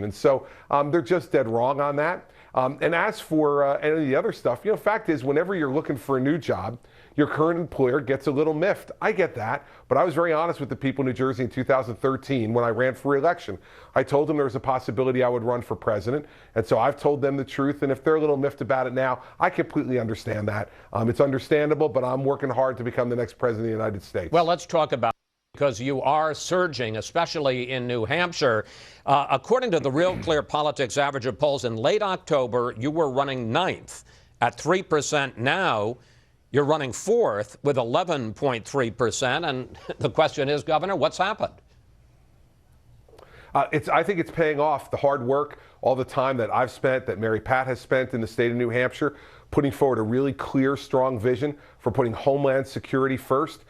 And so they're just dead wrong on that. And as for any of the other stuff, fact is, whenever you're looking for a new job, your current employer gets a little miffed. I get that, but I was very honest with the people in New Jersey in 2013 when I ran for re-election. I told them there was a possibility I would run for president, and so I've told them the truth, and if they're a little miffed about it now, I completely understand that. It's understandable, but I'm working hard to become the next president of the United States. Well, let's talk about because you are surging, especially in New Hampshire. According to the Real Clear Politics average of polls in late October, you were running 9th at 3%. Now you're running 4th with 11.3%. And the question is, Governor, what's happened? I think it's paying off. The hard work, all the time that I've spent, that Mary Pat has spent in the state of New Hampshire, putting forward a really clear, strong vision for putting Homeland Security first.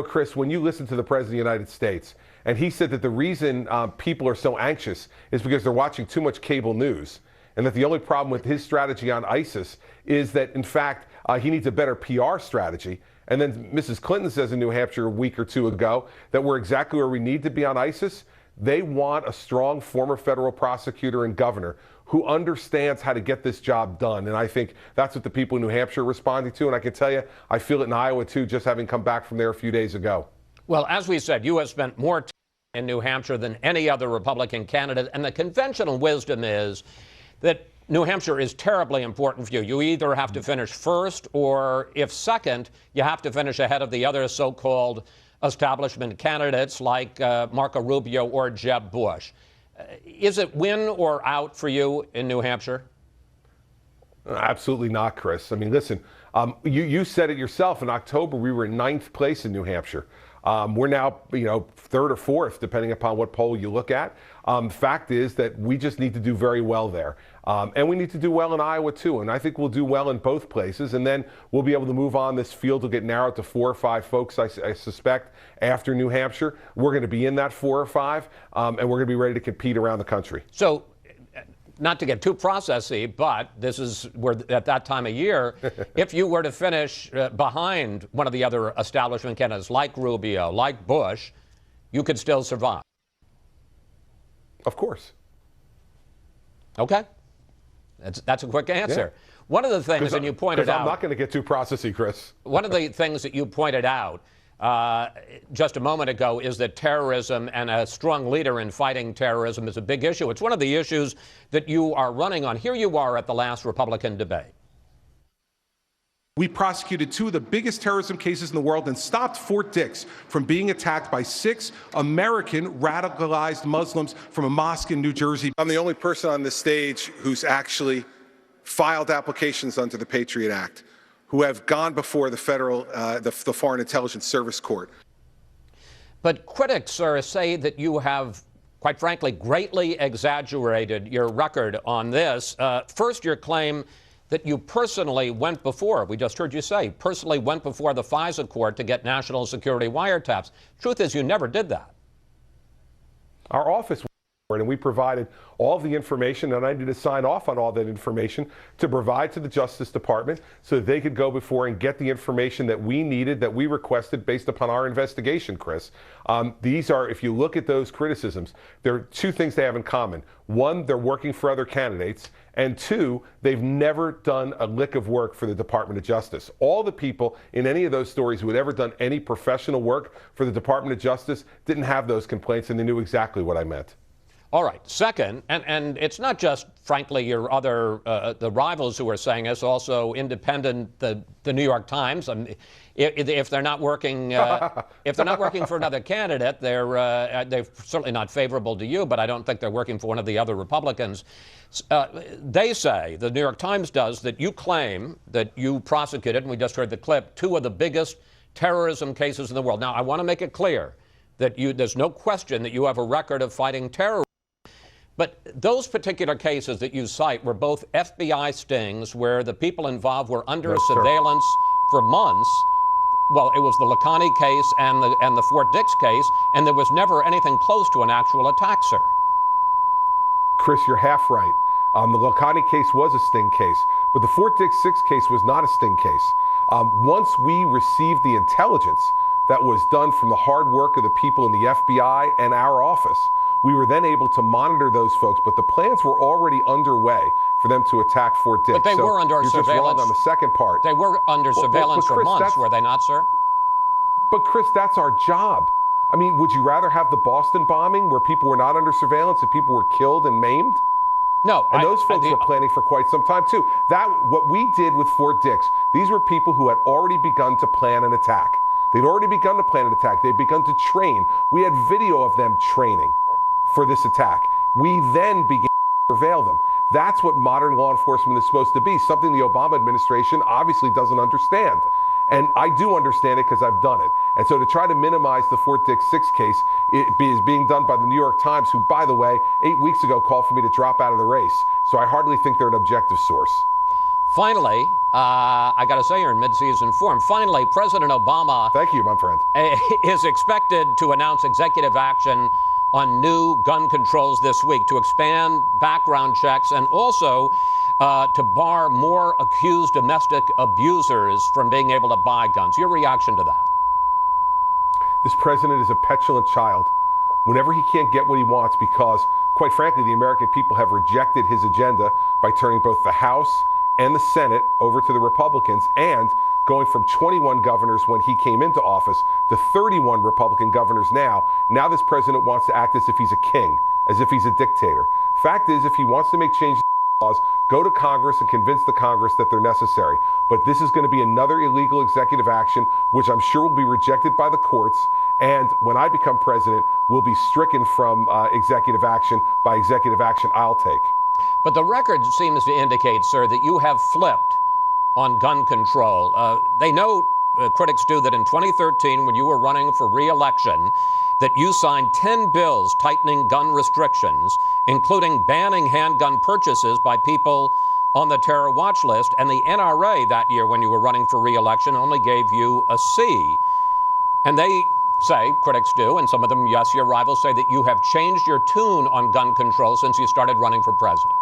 Chris, when you listen to the President of the United States, and he said that the reason people are so anxious is because they're watching too much cable news, and that the only problem with his strategy on ISIS is that, in fact, he needs a better PR strategy. And then Mrs. Clinton says in New Hampshire a week or two ago that we're exactly where we need to be on ISIS. They want a strong former federal prosecutor and governor who understands how to get this job done. And I think that's what the people in New Hampshire are responding to. And I can tell you, I feel it in Iowa, too, just having come back from there a few days ago. Well, as we said, you have spent more time in New Hampshire than any other Republican candidate. And the conventional wisdom is that New Hampshire is terribly important for you. You either have to finish first, or if second, you have to finish ahead of the other so-called establishment candidates like Marco Rubio or Jeb Bush. Is it win or out for you in New Hampshire? Absolutely not, Chris. I mean, listen, you said it yourself. In October, we were in 9th place in New Hampshire. We're now, 3rd or 4th, depending upon what poll you look at. The fact is that we just need to do very well there. And we need to do well in Iowa, too. And I think we'll do well in both places. And then we'll be able to move on. This field will get narrowed to 4 or 5 folks, I suspect, after New Hampshire. We're going to be in that 4 or 5, and we're going to be ready to compete around the country. So, not to get too processy, but this is where at that time of year, if you were to finish behind one of the other establishment candidates like Rubio, like Bush, you could still survive. Of course. Okay. That's a quick answer. Yeah. One of the things, and you pointed out... I'm not going to get too processy, Chris. One of the things that you pointed out just a moment ago is that terrorism and a strong leader in fighting terrorism is a big issue. It's one of the issues that you are running on. Here you are at the last Republican debate. We prosecuted 2 of the biggest terrorism cases in the world and stopped Fort Dix from being attacked by 6 American radicalized Muslims from a mosque in New Jersey. I'm the only person on this stage who's actually filed applications under the Patriot Act, who have gone before the federal, the Foreign Intelligence Service Court. But critics say that you have, quite frankly, greatly exaggerated your record on this. First, your claim that you personally went before, we just heard you say, personally went before the FISA court to get national security wiretaps. Truth is, you never did that. Our office, and we provided all the information, and I needed to sign off on all that information to provide to the Justice Department so that they could go before and get the information that we needed, that we requested based upon our investigation, Chris. These are, if you look at those criticisms, there are 2 things they have in common. 1, they're working for other candidates, and 2, they've never done a lick of work for the Department of Justice. All the people in any of those stories who had ever done any professional work for the Department of Justice didn't have those complaints, and they knew exactly what I meant. All right. Second, and it's not just, frankly, your other the rivals who are saying this, also independent, the New York Times. If they're not working, if they're not working for another candidate, they're certainly not favorable to you. But I don't think they're working for one of the other Republicans. They say, the New York Times does, that you claim that you prosecuted, and we just heard the clip, 2 of the biggest terrorism cases in the world. Now, I want to make it clear that there's no question that you have a record of fighting terrorism. But those particular cases that you cite were both FBI stings where the people involved were under surveillance for months. Well, it was the Lakhani case and the Fort Dix case, and there was never anything close to an actual attack, sir. Chris, you're half right. The Lakhani case was a sting case, but the Fort Dix 6 case was not a sting case. Once we received the intelligence that was done from the hard work of the people in the FBI and our office, We were then able to monitor those folks, but the plans were already underway for them to attack Fort Dix. But they were under you're just surveillance. wrong on the second part. They were under surveillance but for Chris, months, were they not, sir? But Chris, that's our job. I mean, would you rather have the Boston bombing where people were not under surveillance and people were killed and maimed? No. And those folks were planning for quite some time, too. What we did with Fort Dix, these were people who had already begun to plan an attack. They'd already begun to plan an attack. They'd begun to train. We had video of them training for this attack. We then began to surveil them. That's what modern law enforcement is supposed to be, something the Obama administration obviously doesn't understand. And I do understand it because I've done it. And so to try to minimize the Fort Dix 6 case is being done by the New York Times, who, by the way, 8 weeks ago called for me to drop out of the race. So I hardly think they're an objective source. Finally, I got to say you're in mid-season form. Finally, President Obama Thank you, my friend. is expected to announce executive action on new gun controls this week to expand background checks and also to bar more accused domestic abusers from being able to buy guns. Your reaction to that? This president is a petulant child. Whenever he can't get what he wants, because, quite frankly, the American people have rejected his agenda by turning both the House and the Senate over to the Republicans, and going from 21 governors when he came into office to 31 Republican governors now. Now this president wants to act as if he's a king, as if he's a dictator. Fact is, if he wants to make changes to laws, go to Congress and convince the Congress that they're necessary. But this is going to be another illegal executive action, which I'm sure will be rejected by the courts. And when I become president, will be stricken from executive action by executive action I'll take. But the record seems to indicate, sir, that you have flipped on gun control. They note, critics do, that in 2013, when you were running for re-election, that you signed 10 bills tightening gun restrictions, including banning handgun purchases by people on the terror watch list. And the NRA that year, when you were running for re-election, only gave you a C. And they say, critics do, and some of them, yes, your rivals say that you have changed your tune on gun control since you started running for president.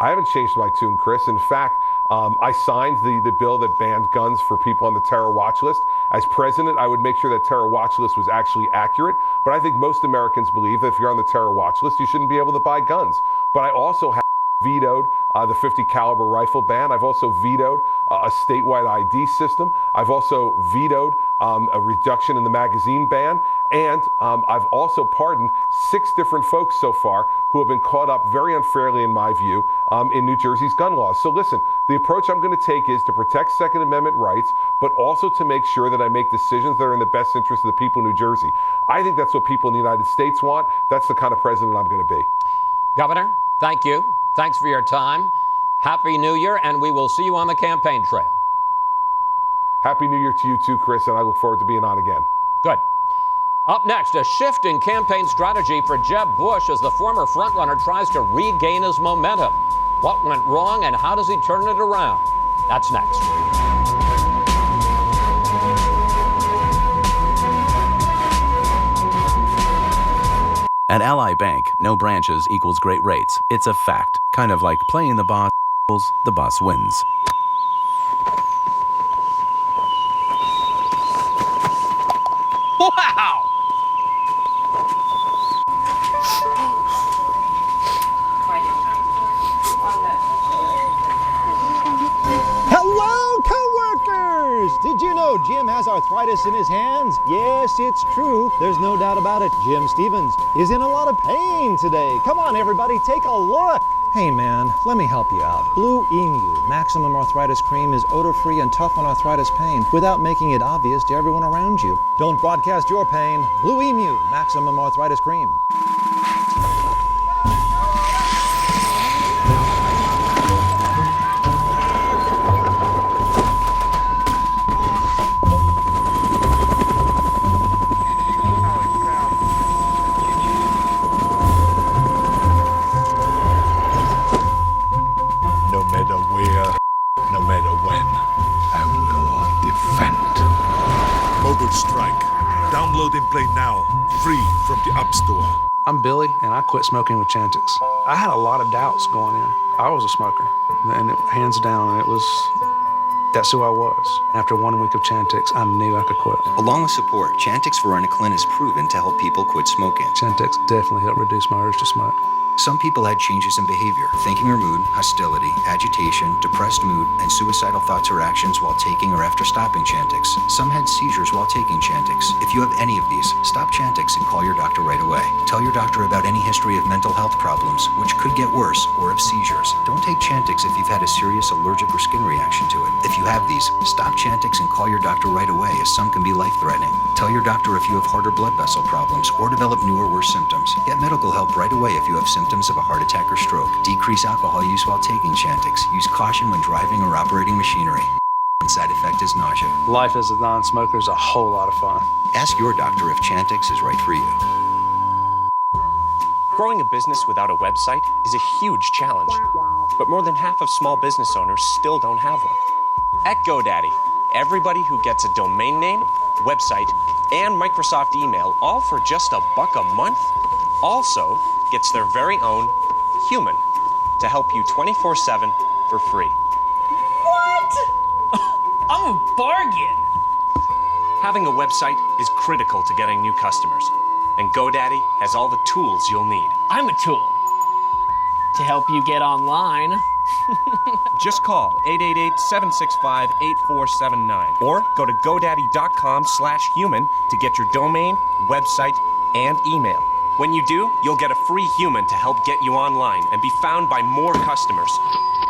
I haven't changed my tune, Chris. In fact, I signed the bill that banned guns for people on the terror watch list. As president, I would make sure that terror watch list was actually accurate. But I think most Americans believe that if you're on the terror watch list, you shouldn't be able to buy guns. But I also have vetoed the 50 caliber rifle ban. I've also vetoed a statewide ID system. I've also vetoed a reduction in the magazine ban. And I've also pardoned 6 different folks so far who have been caught up very unfairly, in my view, in New Jersey's gun laws. So listen, the approach I'm going to take is to protect Second Amendment rights, but also to make sure that I make decisions that are in the best interest of the people of New Jersey. I think that's what people in the United States want. That's the kind of president I'm going to be. Governor, thank you. Thanks for your time. Happy New Year, and we will see you on the campaign trail. Happy New Year to you too, Chris, and I look forward to being on again. Good. Up next, a shift in campaign strategy for Jeb Bush as the former frontrunner tries to regain his momentum. What went wrong and how does he turn it around? That's next. At Ally Bank, no branches equals great rates. It's a fact. Kind of like playing the boss equals the boss wins. Wow! Hello, co-workers! Did you know Jim has arthritis in his hands? Yes, it's true. There's no doubt about it. Jim Stevens is in a lot of pain today. Come on, everybody, take a look. Hey man, let me help you out. Blue Emu Maximum Arthritis Cream is odor-free and tough on arthritis pain without making it obvious to everyone around you. Don't broadcast your pain. Blue Emu Maximum Arthritis Cream. No matter where, no matter when, I will defend. Mobile Strike. Download and play now, free from the App Store. I'm Billy, and I quit smoking with Chantix. I had a lot of doubts going in. I was a smoker, and hands down, it was That's who I was. After 1 week of Chantix, I knew I could quit. Along with support, Chantix varenicline is proven to help people quit smoking. Chantix definitely helped reduce my urge to smoke. Some people had changes in behavior, thinking or mood, hostility, agitation, depressed mood, and suicidal thoughts or actions while taking or after stopping Chantix. Some had seizures while taking Chantix. If you have any of these, stop Chantix and call your doctor right away. Tell your doctor about any history of mental health problems, which could get worse, or of seizures. Don't take Chantix if you've had a serious allergic or skin reaction to it. If you have these, stop Chantix and call your doctor right away, as some can be life-threatening. Tell your doctor if you have heart or blood vessel problems, or develop new or worse symptoms. Get medical help right away if you have symptoms of a heart attack or stroke. Decrease alcohol use while taking Chantix. Use caution when driving or operating machinery. Side effect is nausea. Life as a non-smoker is a whole lot of fun. Ask your doctor if Chantix is right for you. Growing a business without a website is a huge challenge, but more than half of small business owners still don't have one. At GoDaddy, everybody who gets a domain name, website, and Microsoft email, all for just $1 a month, also gets their very own human to help you 24/7 for free. What? I'm a bargain. Having a website is critical to getting new customers, and GoDaddy has all the tools you'll need. I'm a tool to help you get online. Just call 888-765-8479 or go to godaddy.com/human to get your domain, website, and email. When you do, you'll get a free human to help get you online and be found by more customers.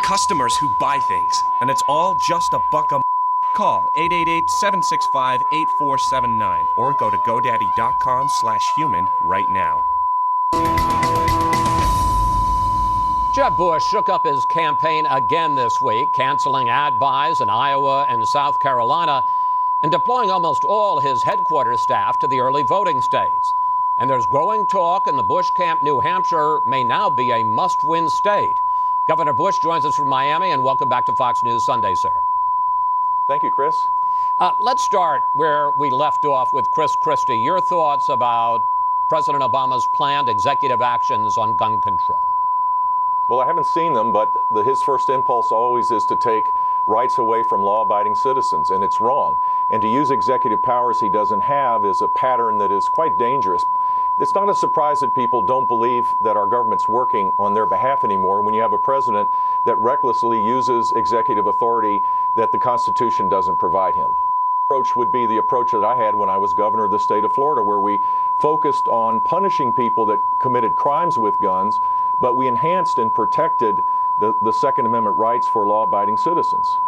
Customers who buy things. And it's all just $1 a month. Call 888-765-8479 or go to godaddy.com/human right now. Jeb Bush shook up his campaign again this week, canceling ad buys in Iowa and South Carolina and deploying almost all his headquarters staff to the early voting states. And there's growing talk in the Bush camp New Hampshire may now be a must-win state. Governor Bush joins us from Miami, and welcome back to Fox News Sunday, sir. Thank you, Chris. Let's start where we left off with Chris Christie. Your thoughts about President Obama's planned executive actions on gun control? Well, I haven't seen them, but his first impulse always is to take rights away from law-abiding citizens, and it's wrong. And to use executive powers he doesn't have is a pattern that is quite dangerous. It's not a surprise that people don't believe that our government's working on their behalf anymore when you have a president that recklessly uses executive authority that the Constitution doesn't provide him. The approach would be the approach that I had when I was governor of the state of Florida, where we focused on punishing people that committed crimes with guns, but we enhanced and protected the Second Amendment rights for law-abiding citizens.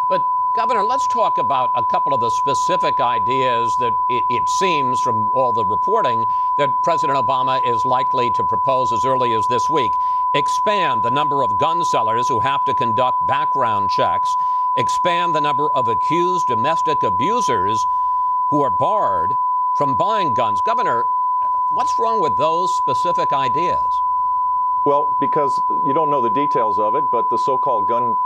But Governor, let's talk about a couple of the specific ideas that it seems from all the reporting that President Obama is likely to propose as early as this week. Expand the number of gun sellers who have to conduct background checks. Expand the number of accused domestic abusers who are barred from buying guns. Governor, what's wrong with those specific ideas? Well, because you don't know the details of it, but the so-called gun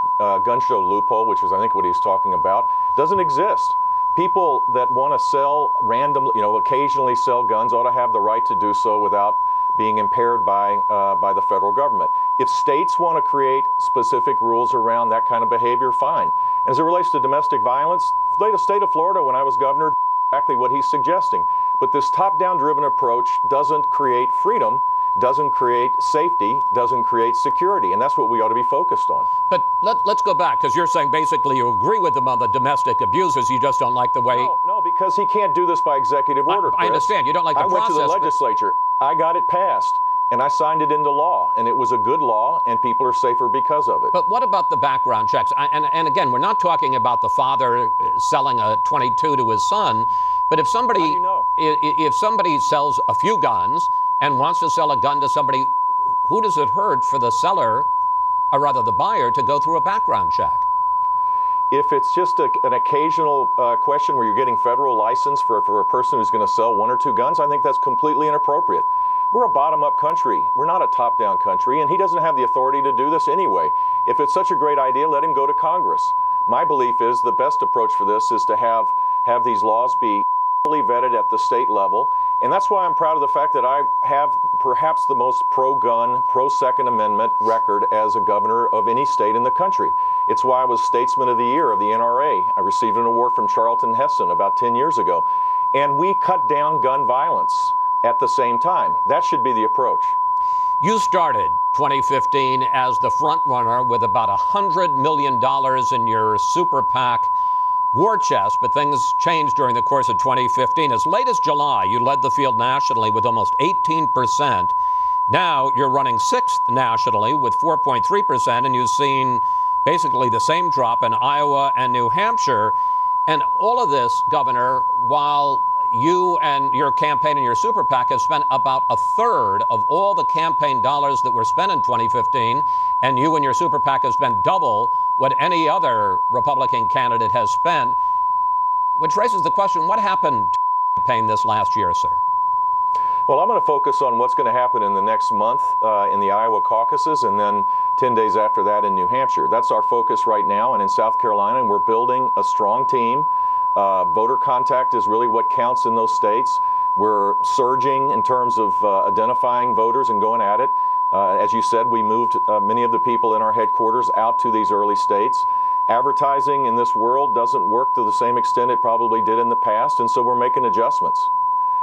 show loophole, which is I think what he's talking about, doesn't exist. People that want to sell randomly, occasionally sell guns ought to have the right to do so without being impaired by the federal government. If states want to create specific rules around that kind of behavior, fine. And as it relates to domestic violence, the state of Florida, when I was governor, exactly what he's suggesting. But this top-down driven approach doesn't create freedom, doesn't create safety, doesn't create security, and that's what we ought to be focused on. But let's go back, because you're saying basically you agree with them on the domestic abusers, you just don't like the way... No, because he can't do this by executive order, Chris. I understand, you don't like the process. I went to the legislature, I got it passed, and I signed it into law, and it was a good law, and people are safer because of it. But what about the background checks? And again, we're not talking about the father selling a .22 to his son, but if somebody, How do you know? If somebody sells a few guns and wants to sell a gun to somebody, who does it hurt for the seller, or rather the buyer, to go through a background check? If it's just an occasional question where you're getting federal license for a person who's going to sell 1 or 2 guns, I think that's completely inappropriate. We're a bottom-up country. We're not a top-down country, and he doesn't have the authority to do this anyway. If it's such a great idea, let him go to Congress. My belief is the best approach for this is to have these laws be fully vetted at the state level. And that's why I'm proud of the fact that I have perhaps the most pro-gun, pro-Second Amendment record as a governor of any state in the country. It's why I was Statesman of the Year of the NRA. I received an award from Charlton Heston about 10 years ago. And we cut down gun violence at the same time. That should be the approach. You started 2015 as the front runner with about $100 million in your super PAC war chest, but things changed during the course of 2015. As late as July, you led the field nationally with almost 18%. Now you're running sixth nationally with 4.3%, and you've seen basically the same drop in Iowa and New Hampshire. And all of this, Governor, while you and your campaign and your super PAC have spent about a third of all the campaign dollars that were spent in 2015, and you and your super PAC have spent double what any other Republican candidate has spent, which raises the question, what happened to the campaign this last year, sir? Well, I'm going to focus on what's going to happen in the next month in the Iowa caucuses, and then 10 days after that in New Hampshire. That's our focus right now, and in South Carolina, and we're building a strong team. Voter contact is really what counts in those states. We're surging in terms of identifying voters and going at it. As you said, we moved many of the people in our headquarters out to these early states. Advertising in this world doesn't work to the same extent it probably did in the past, and so we're making adjustments.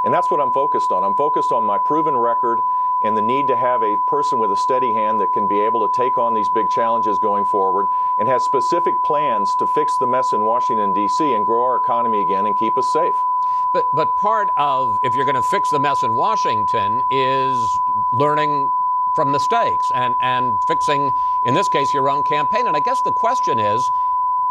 And that's what I'm focused on. I'm focused on my proven record and the need to have a person with a steady hand that can be able to take on these big challenges going forward and has specific plans to fix the mess in Washington, D.C. and grow our economy again and keep us safe. But part of, if you're going to fix the mess in Washington, is learning from mistakes and fixing, in this case, your own campaign. And I guess the question is,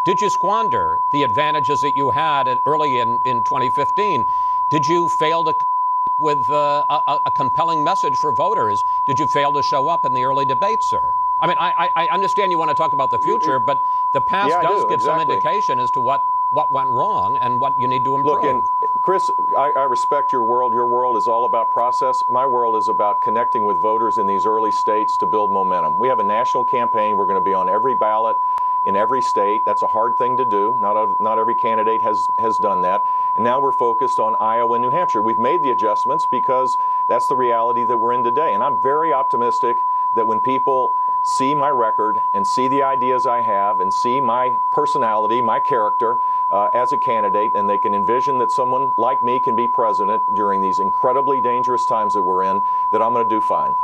did you squander the advantages that you had early in 2015? Did you fail to come up with a compelling message for voters? Did you fail to show up in the early debates, sir? I mean, I understand you want to talk about the future, but the past does give some indication as to what went wrong and what you need to improve. Look, and Chris, I respect your world. Your world is all about process. My world is about connecting with voters in these early states to build momentum. We have a national campaign. We're going to be on every ballot in every state. That's a hard thing to do. Not every candidate has done that. And now we're focused on Iowa and New Hampshire. We've made the adjustments because that's the reality that we're in today. And I'm very optimistic that when people see my record and see the ideas I have and see my personality, my character as a candidate, and they can envision that someone like me can be president during these incredibly dangerous times that we're in, that I'm going to do fine.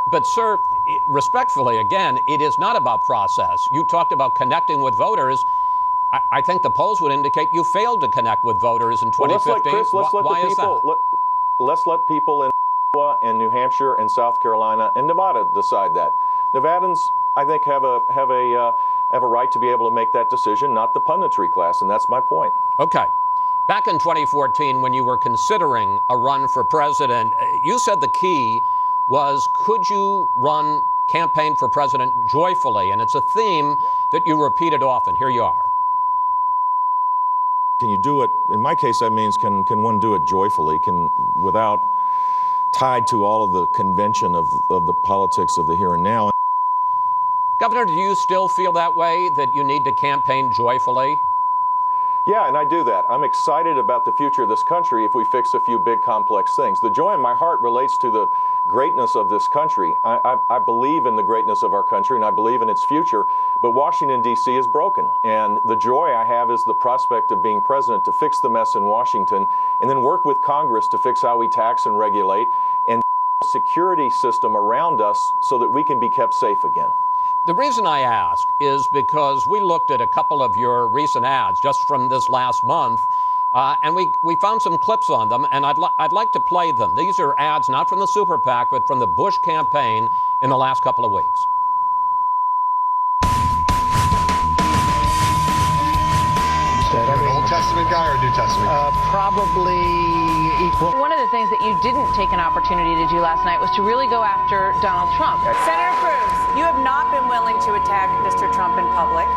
But sir, respectfully, again, it is not about process. You talked about connecting with voters. I think the polls would indicate you failed to connect with voters in 2015. Let's let people in Iowa and New Hampshire and South Carolina and Nevada decide that. Nevadans, I think, have a right to be able to make that decision, not the punditry class, and that's my point. Okay. Back in 2014, when you were considering a run for president, you said the key was, could you campaign for president joyfully? And it's a theme that you repeated often. Here you are. Can you do it? In my case, that means can one do it joyfully, without tied to all of the convention of the politics of the here and now. Governor, do you still feel that way, that you need to campaign joyfully? Yeah, and I do that. I'm excited about the future of this country if we fix a few big complex things. The joy in my heart relates to the greatness of this country. I believe in the greatness of our country and I believe in its future, but Washington, D.C. is broken. And the joy I have is the prospect of being president to fix the mess in Washington and then work with Congress to fix how we tax and regulate and the security system around us so that we can be kept safe again. The reason I ask is because we looked at a couple of your recent ads just from this last month, and we found some clips on them, and I'd like to play them. These are ads not from the Super PAC, but from the Bush campaign in the last couple of weeks. Are you an Old Testament guy or a New Testament guy? Probably equal. One of the things that you didn't take an opportunity to do last night was to really go after Donald Trump. Senator Cruz, you have not been willing to attack Mr. Trump in public,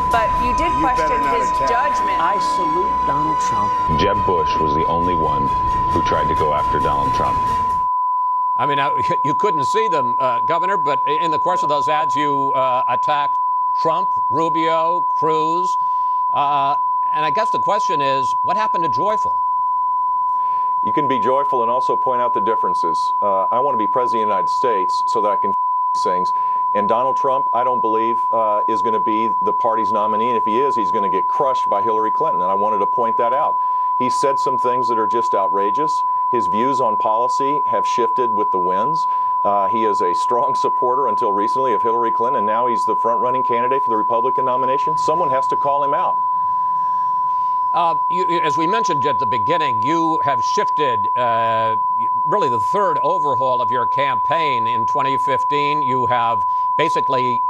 but you did question his judgment. I salute Donald Trump. Jeb Bush was the only one who tried to go after Donald Trump. I mean, you couldn't see them, Governor, but in the course of those ads, you attacked Trump, Rubio, Cruz. And I guess the question is, what happened to joyful? You can be joyful and also point out the differences. I want to be president of the United States so that I can things. And Donald Trump, I don't believe, is going to be the party's nominee. And if he is, he's going to get crushed by Hillary Clinton. And I wanted to point that out. He said some things that are just outrageous. His views on policy have shifted with the winds. He is a strong supporter until recently of Hillary Clinton, and now he's the front-running candidate for the Republican nomination. Someone has to call him out. As we mentioned at the beginning, you have shifted really the third overhaul of your campaign in 2015. You have basically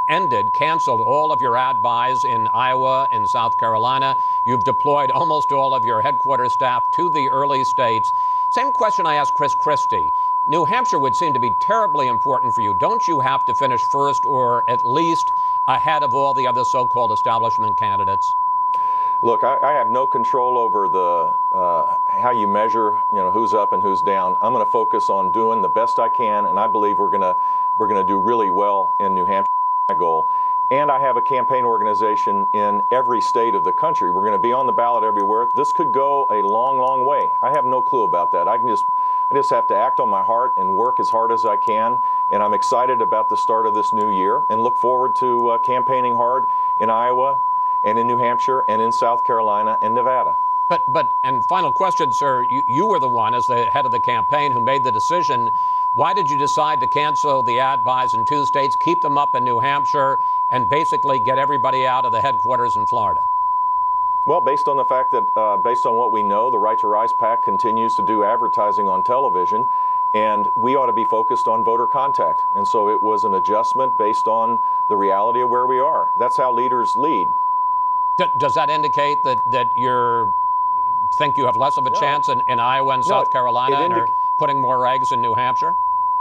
canceled all of your ad buys in Iowa and South Carolina. You've deployed almost all of your headquarters staff to the early states. Same question I asked Chris Christie. New Hampshire would seem to be terribly important for you. Don't you have to finish first or at least ahead of all the other so-called establishment candidates? Look, I have no control over the how you measure, who's up and who's down. I'm going to focus on doing the best I can, and I believe we're going to do really well in New Hampshire. My goal, and I have a campaign organization in every state of the country. We're going to be on the ballot everywhere. This could go a long, long way. I have no clue about that. I just have to act on my heart and work as hard as I can. And I'm excited about the start of this new year and look forward to campaigning hard in Iowa, and in New Hampshire, and in South Carolina and Nevada. And final question, sir, you were the one, as the head of the campaign, who made the decision. Why did you decide to cancel the ad buys in 2 states, keep them up in New Hampshire, and basically get everybody out of the headquarters in Florida? Well, based on the fact that, based on what we know, the Right to Rise PAC continues to do advertising on television, and we ought to be focused on voter contact. And so it was an adjustment based on the reality of where we are. That's how leaders lead. Does that indicate that you think you have less of a chance in Iowa and South Carolina and are putting more eggs in New Hampshire?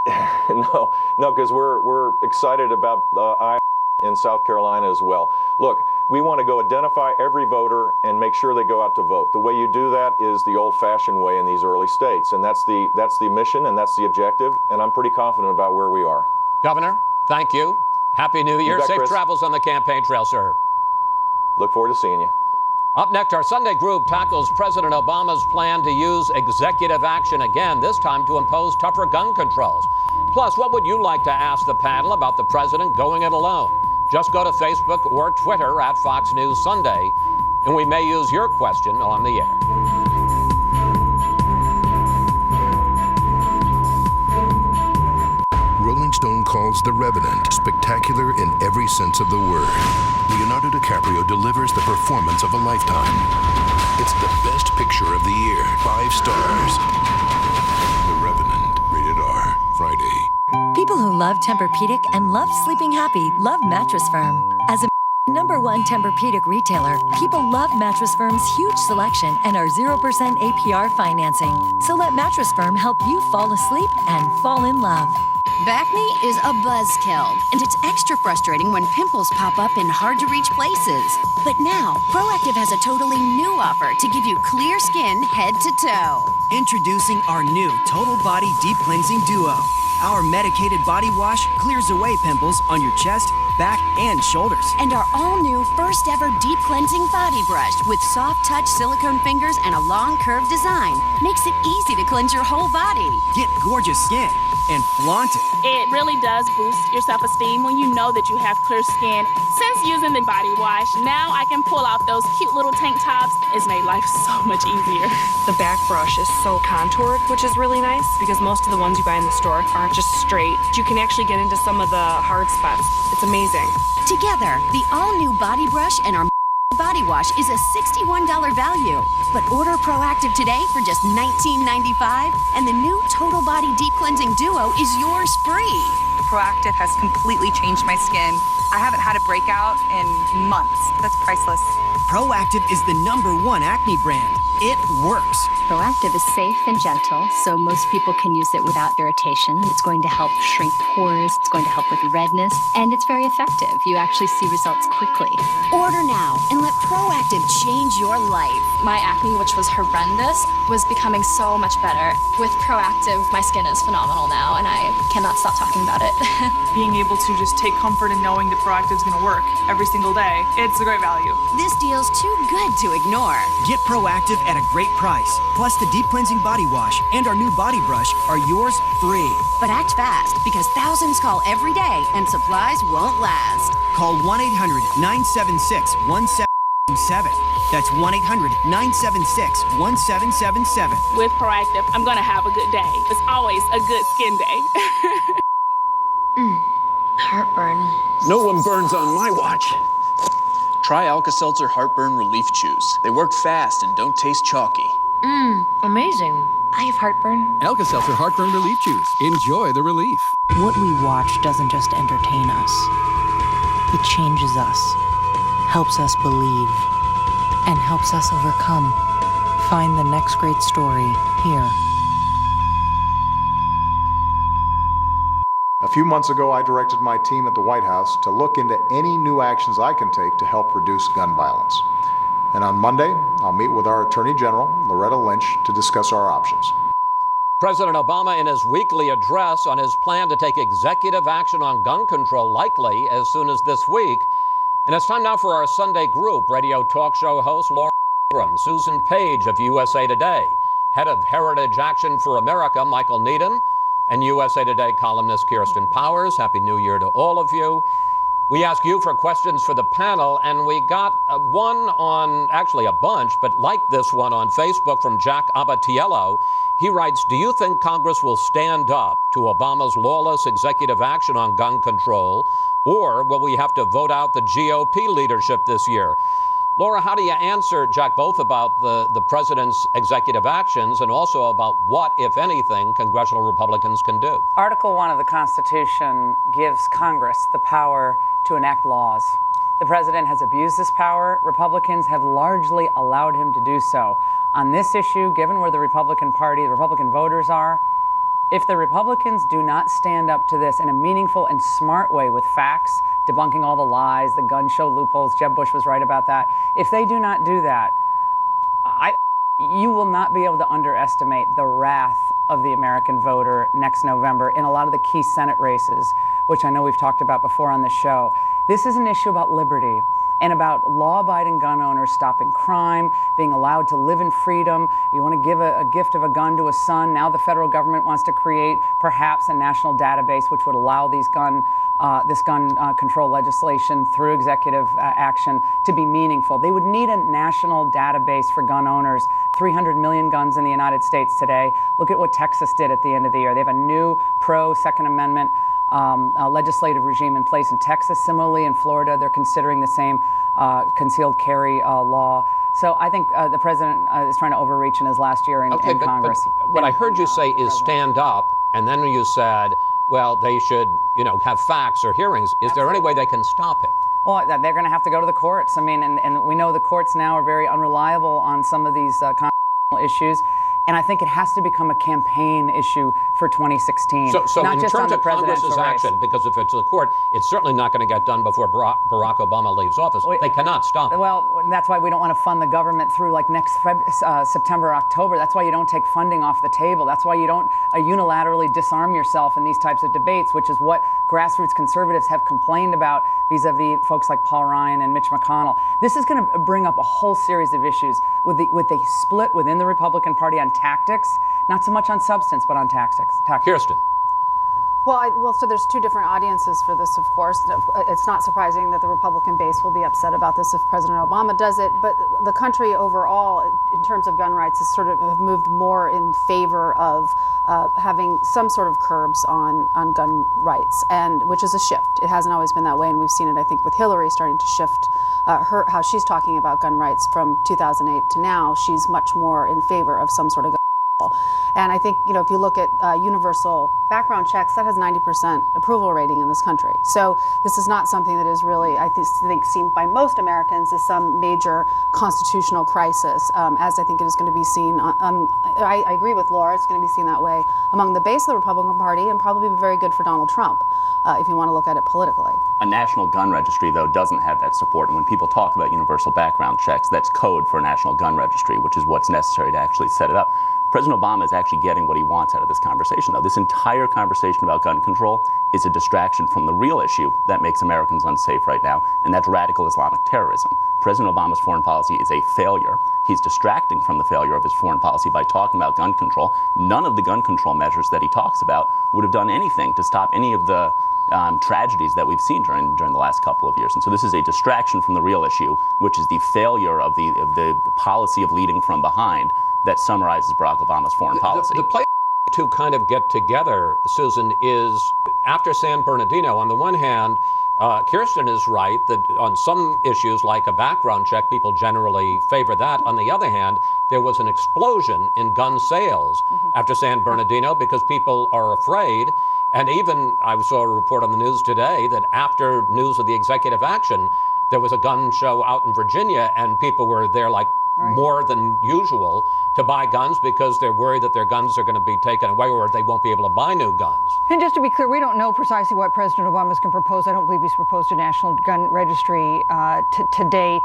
No, because we're excited about Iowa and South Carolina as well. Look, we want to go identify every voter and make sure they go out to vote. The way you do that is the old-fashioned way in these early states, and that's the mission and that's the objective, and I'm pretty confident about where we are. Governor, thank you. Happy New Year. Safe Chris. Travels on the campaign trail, sir. Look forward to seeing you. Up next, our Sunday group tackles President Obama's plan to use executive action again, this time to impose tougher gun controls. Plus, what would you like to ask the panel about the president going it alone? Just go to Facebook or Twitter at Fox News Sunday, and we may use your question on the air. Rolling Stone calls The Revenant spectacular in every sense of the word. Leonardo DiCaprio delivers the performance of a lifetime. It's the best picture of the year. 5 stars. The Revenant. Rated R. Friday. People who love Tempur-Pedic and love sleeping happy love Mattress Firm. As a #1 Tempur-Pedic retailer, people love Mattress Firm's huge selection and our 0% APR financing. So let Mattress Firm help you fall asleep and fall in love. Acne is a buzzkill, and it's extra frustrating when pimples pop up in hard-to-reach places. But now, Proactive has a totally new offer to give you clear skin head to toe. Introducing our new Total Body Deep Cleansing Duo. Our medicated body wash clears away pimples on your chest, back, and shoulders. And our all-new first-ever deep cleansing body brush with soft-touch silicone fingers and a long curved design makes it easy to cleanse your whole body. Get gorgeous skin and flaunt it. It really does boost your self-esteem when you know that you have clear skin. Since using the body wash, now I can pull out those cute little tank tops. It's made life so much easier. The back brush is so contoured, which is really nice because most of the ones you buy in the store aren't just straight. You can actually get into some of the hard spots. It's amazing. Together, the all-new body brush and our body wash is a $61 value. But order Proactive today for just $19.95, and the new Total Body Deep Cleansing Duo is yours free. Proactive has completely changed my skin. I haven't had a breakout in months. That's priceless. Proactive is the #1 acne brand. It works. Proactive is safe and gentle, so most people can use it without irritation. It's going to help shrink pores, it's going to help with redness, and it's very effective. You actually see results quickly. Order now and let Proactive change your life. My acne, which was horrendous, was becoming so much better. With Proactive, my skin is phenomenal now, and I cannot stop talking about it. Being able to just take comfort in knowing that Proactive is going to work every single day, it's a great value. This deal's too good to ignore. Get Proactive at a great price. Plus, the deep cleansing body wash and our new body brush are yours free. But act fast, because thousands call every day and supplies won't last. Call 1-800-976-1777. That's 1-800-976-1777. With Proactive, I'm going to have a good day. It's always a good skin day. Heartburn. No one burns on my watch. Try Alka-Seltzer Heartburn Relief Chews. They work fast and don't taste chalky. Amazing. I have heartburn. Alka-Seltzer Heartburn Relief Chews. Enjoy the relief. What we watch doesn't just entertain us. It changes us, helps us believe, and helps us overcome. Find the next great story here. A few months ago, I directed my team at the White House to look into any new actions I can take to help reduce gun violence. And on Monday, I'll meet with our Attorney General, Loretta Lynch, to discuss our options. President Obama, in his weekly address on his plan to take executive action on gun control, likely as soon as this week. And it's time now for our Sunday group. Radio talk show host Laura Ingraham, Susan Page of USA Today, head of Heritage Action for America, Michael Needham, and USA Today columnist Kirsten Powers. Happy New Year to all of you. We ask you for questions for the panel, and we got one on, actually a bunch, but like this one on Facebook from Jack Abatiello. He writes, do you think Congress will stand up to Obama's lawless executive action on gun control, or will we have to vote out the GOP leadership this year? Laura, how do you answer, Jack, both about the president's executive actions and also about what, if anything, congressional Republicans can do? Article 1 of the Constitution gives Congress the power to enact laws. The president has abused this power. Republicans have largely allowed him to do so. On this issue, given where the Republican Party, the Republican voters are, if the Republicans do not stand up to this in a meaningful and smart way with facts, debunking all the lies, the gun show loopholes, Jeb Bush was right about that. If they do not do that, you will not be able to underestimate the wrath of the American voter next November in a lot of the key Senate races, which I know we've talked about before on the show. This is an issue about liberty and about law-abiding gun owners stopping crime, being allowed to live in freedom. You want to give a gift of a gun to a son. Now the federal government wants to create perhaps a national database which would allow these gun control legislation through executive action to be meaningful. They would need a national database for gun owners. 300 million guns in the United States today. Look at what Texas did at the end of the year. They have a new pro-Second Amendment legislative regime in place in Texas. Similarly, in Florida, they're considering the same concealed carry law. So I think the president is trying to overreach in his last year in Congress. But what I heard you say is stand up, and then you said, well, they should, have facts or hearings. Is there any way they can stop it? Well, they're going to have to go to the courts. I mean, and we know the courts now are very unreliable on some of these constitutional issues. And I think it has to become a campaign issue for 2016. So not in just terms on the of Congress's race. action, because if it's the court, it's certainly not going to get done before Barack Obama leaves office. They cannot stop it. Well, that's why we don't want to fund the government through like next September, October. That's why you don't take funding off the table. That's why you don't unilaterally disarm yourself in these types of debates, which is what grassroots conservatives have complained about vis-a-vis folks like Paul Ryan and Mitch McConnell. This is going to bring up a whole series of issues with the split within the Republican Party on tactics, not so much on substance, but on tactics. Kirsten. Well, so there's two different audiences for this, of course. It's not surprising that the Republican base will be upset about this if President Obama does it, but the country overall, in terms of gun rights, has sort of have moved more in favor of having some sort of curbs on gun rights, and which is a shift. It hasn't always been that way, and we've seen it, I think, with Hillary starting to shift how she's talking about gun rights from 2008 to now. She's much more in favor of some sort of gun control. And I think, if you look at universal background checks, that has 90% approval rating in this country. So this is not something that is really, I think, seen by most Americans as some major constitutional crisis, as I think it is going to be seen. I agree with Laura, it's going to be seen that way among the base of the Republican Party, and probably be very good for Donald Trump, if you want to look at it politically. A national gun registry, though, doesn't have that support. And when people talk about universal background checks, that's code for a national gun registry, which is what's necessary to actually set it up. President Obama is actually getting what he wants out of this conversation, though. This entire conversation about gun control is a distraction from the real issue that makes Americans unsafe right now, and that's radical Islamic terrorism. President Obama's foreign policy is a failure. He's distracting from the failure of his foreign policy by talking about gun control. None of the gun control measures that he talks about would have done anything to stop any of the tragedies that we've seen during the last couple of years. And so this is a distraction from the real issue, which is the failure of the policy of leading from behind that summarizes Barack Obama's foreign policy. The place to kind of get together, Susan, is after San Bernardino. On the one hand, Kirsten is right that on some issues like a background check, people generally favor that. On the other hand, there was an explosion in gun sales after San Bernardino because people are afraid. And even I saw a report on the news today that after news of the executive action, there was a gun show out in Virginia and people were there like more than usual to buy guns because they're worried that their guns are going to be taken away or they won't be able to buy new guns. And just to be clear, we don't know precisely what President Obama is going to propose. I don't believe he's proposed a national gun registry to date.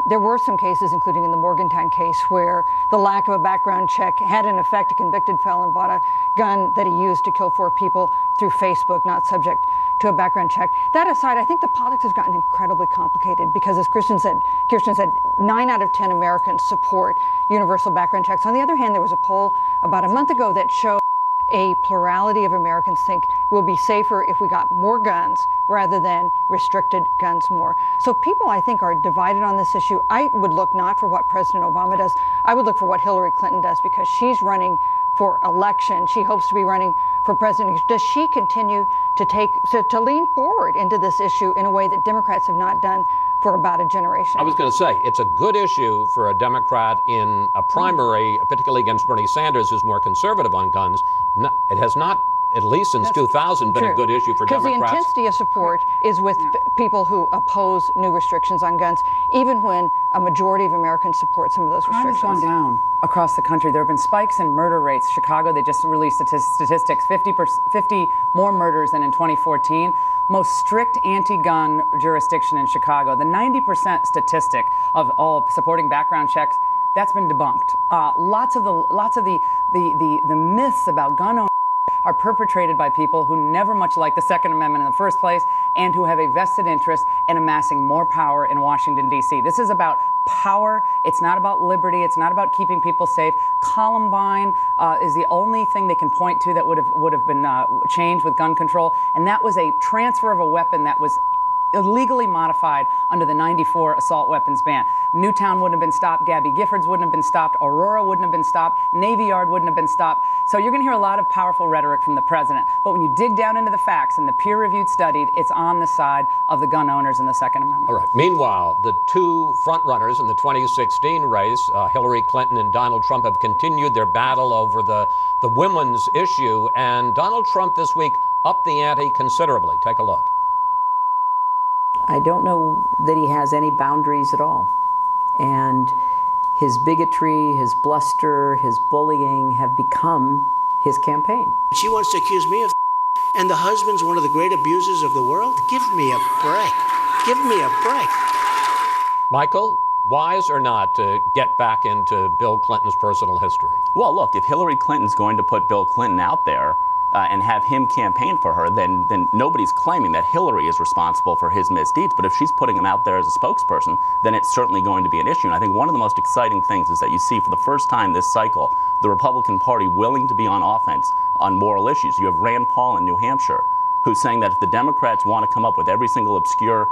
There were some cases, including in the Morgantown case, where the lack of a background check had in effect a convicted felon bought a gun that he used to kill 4 people through Facebook, not subject to a background check. That aside, I think the politics has gotten incredibly complicated because, as Kirsten said, 9 out of 10 Americans support universal background checks. On the other hand, there was a poll about a month ago that showed a plurality of Americans think we'll be safer if we got more guns rather than restricted guns more. So people, I think, are divided on this issue. I would look not for what President Obama does. I would look for what Hillary Clinton does because she's running for election. She hopes to be running for president. Does she continue to lean forward into this issue in a way that Democrats have not done for about a generation? I was going to say, it's a good issue for a Democrat in a primary, particularly against Bernie Sanders, who's more conservative on guns. It has not, at least since 2000, been a good issue for Democrats. Because the intensity of support is with people who oppose new restrictions on guns, even when a majority of Americans support some of those restrictions. Crime has gone down across the country. There have been spikes in murder rates. Chicago, they just released statistics, 50 more murders than in 2014. Most strict anti-gun jurisdiction in Chicago. The 90% statistic of all supporting background checks, that's been debunked. Lots of the myths about gun ownership are perpetrated by people who never much liked the Second Amendment in the first place and who have a vested interest in amassing more power in Washington, D.C. This is about power. It's not about liberty. It's not about keeping people safe. Columbine is the only thing they can point to that would have been changed with gun control, and that was a transfer of a weapon that was illegally modified under the '94 assault weapons ban. Newtown wouldn't have been stopped. Gabby Giffords wouldn't have been stopped. Aurora wouldn't have been stopped. Navy Yard wouldn't have been stopped. So you're going to hear a lot of powerful rhetoric from the president. But when you dig down into the facts and the peer-reviewed studied, it's on the side of the gun owners and the Second Amendment. All right. Meanwhile, the two frontrunners in the 2016 race, Hillary Clinton and Donald Trump, have continued their battle over the women's issue. And Donald Trump this week upped the ante considerably. Take a look. I don't know that he has any boundaries at all. And his bigotry, his bluster, his bullying have become his campaign. She wants to accuse me of and the husband's one of the great abusers of the world? Give me a break. Give me a break. Michael, wise or not to get back into Bill Clinton's personal history? Well, look, if Hillary Clinton's going to put Bill Clinton out there and have him campaign for her, then nobody's claiming that Hillary is responsible for his misdeeds. But if she's putting him out there as a spokesperson, then it's certainly going to be an issue. And I think one of the most exciting things is that you see for the first time this cycle, the Republican Party willing to be on offense on moral issues. You have Rand Paul in New Hampshire, who's saying that if the Democrats want to come up with every single obscure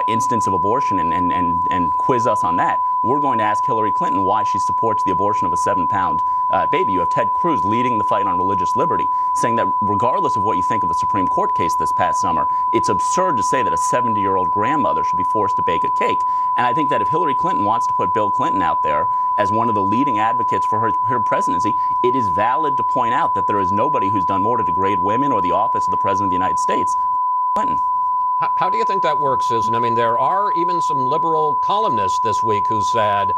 instance of abortion and quiz us on that, we're going to ask Hillary Clinton why she supports the abortion of a 7-pound baby. You have Ted Cruz leading the fight on religious liberty, saying that regardless of what you think of the Supreme Court case this past summer, it's absurd to say that a 70-year-old grandmother should be forced to bake a cake. And I think that if Hillary Clinton wants to put Bill Clinton out there as one of the leading advocates for her presidency, it is valid to point out that there is nobody who's done more to degrade women or the office of the President of the United States than Clinton. How do you think that works, Susan? I mean, there are even some liberal columnists this week who said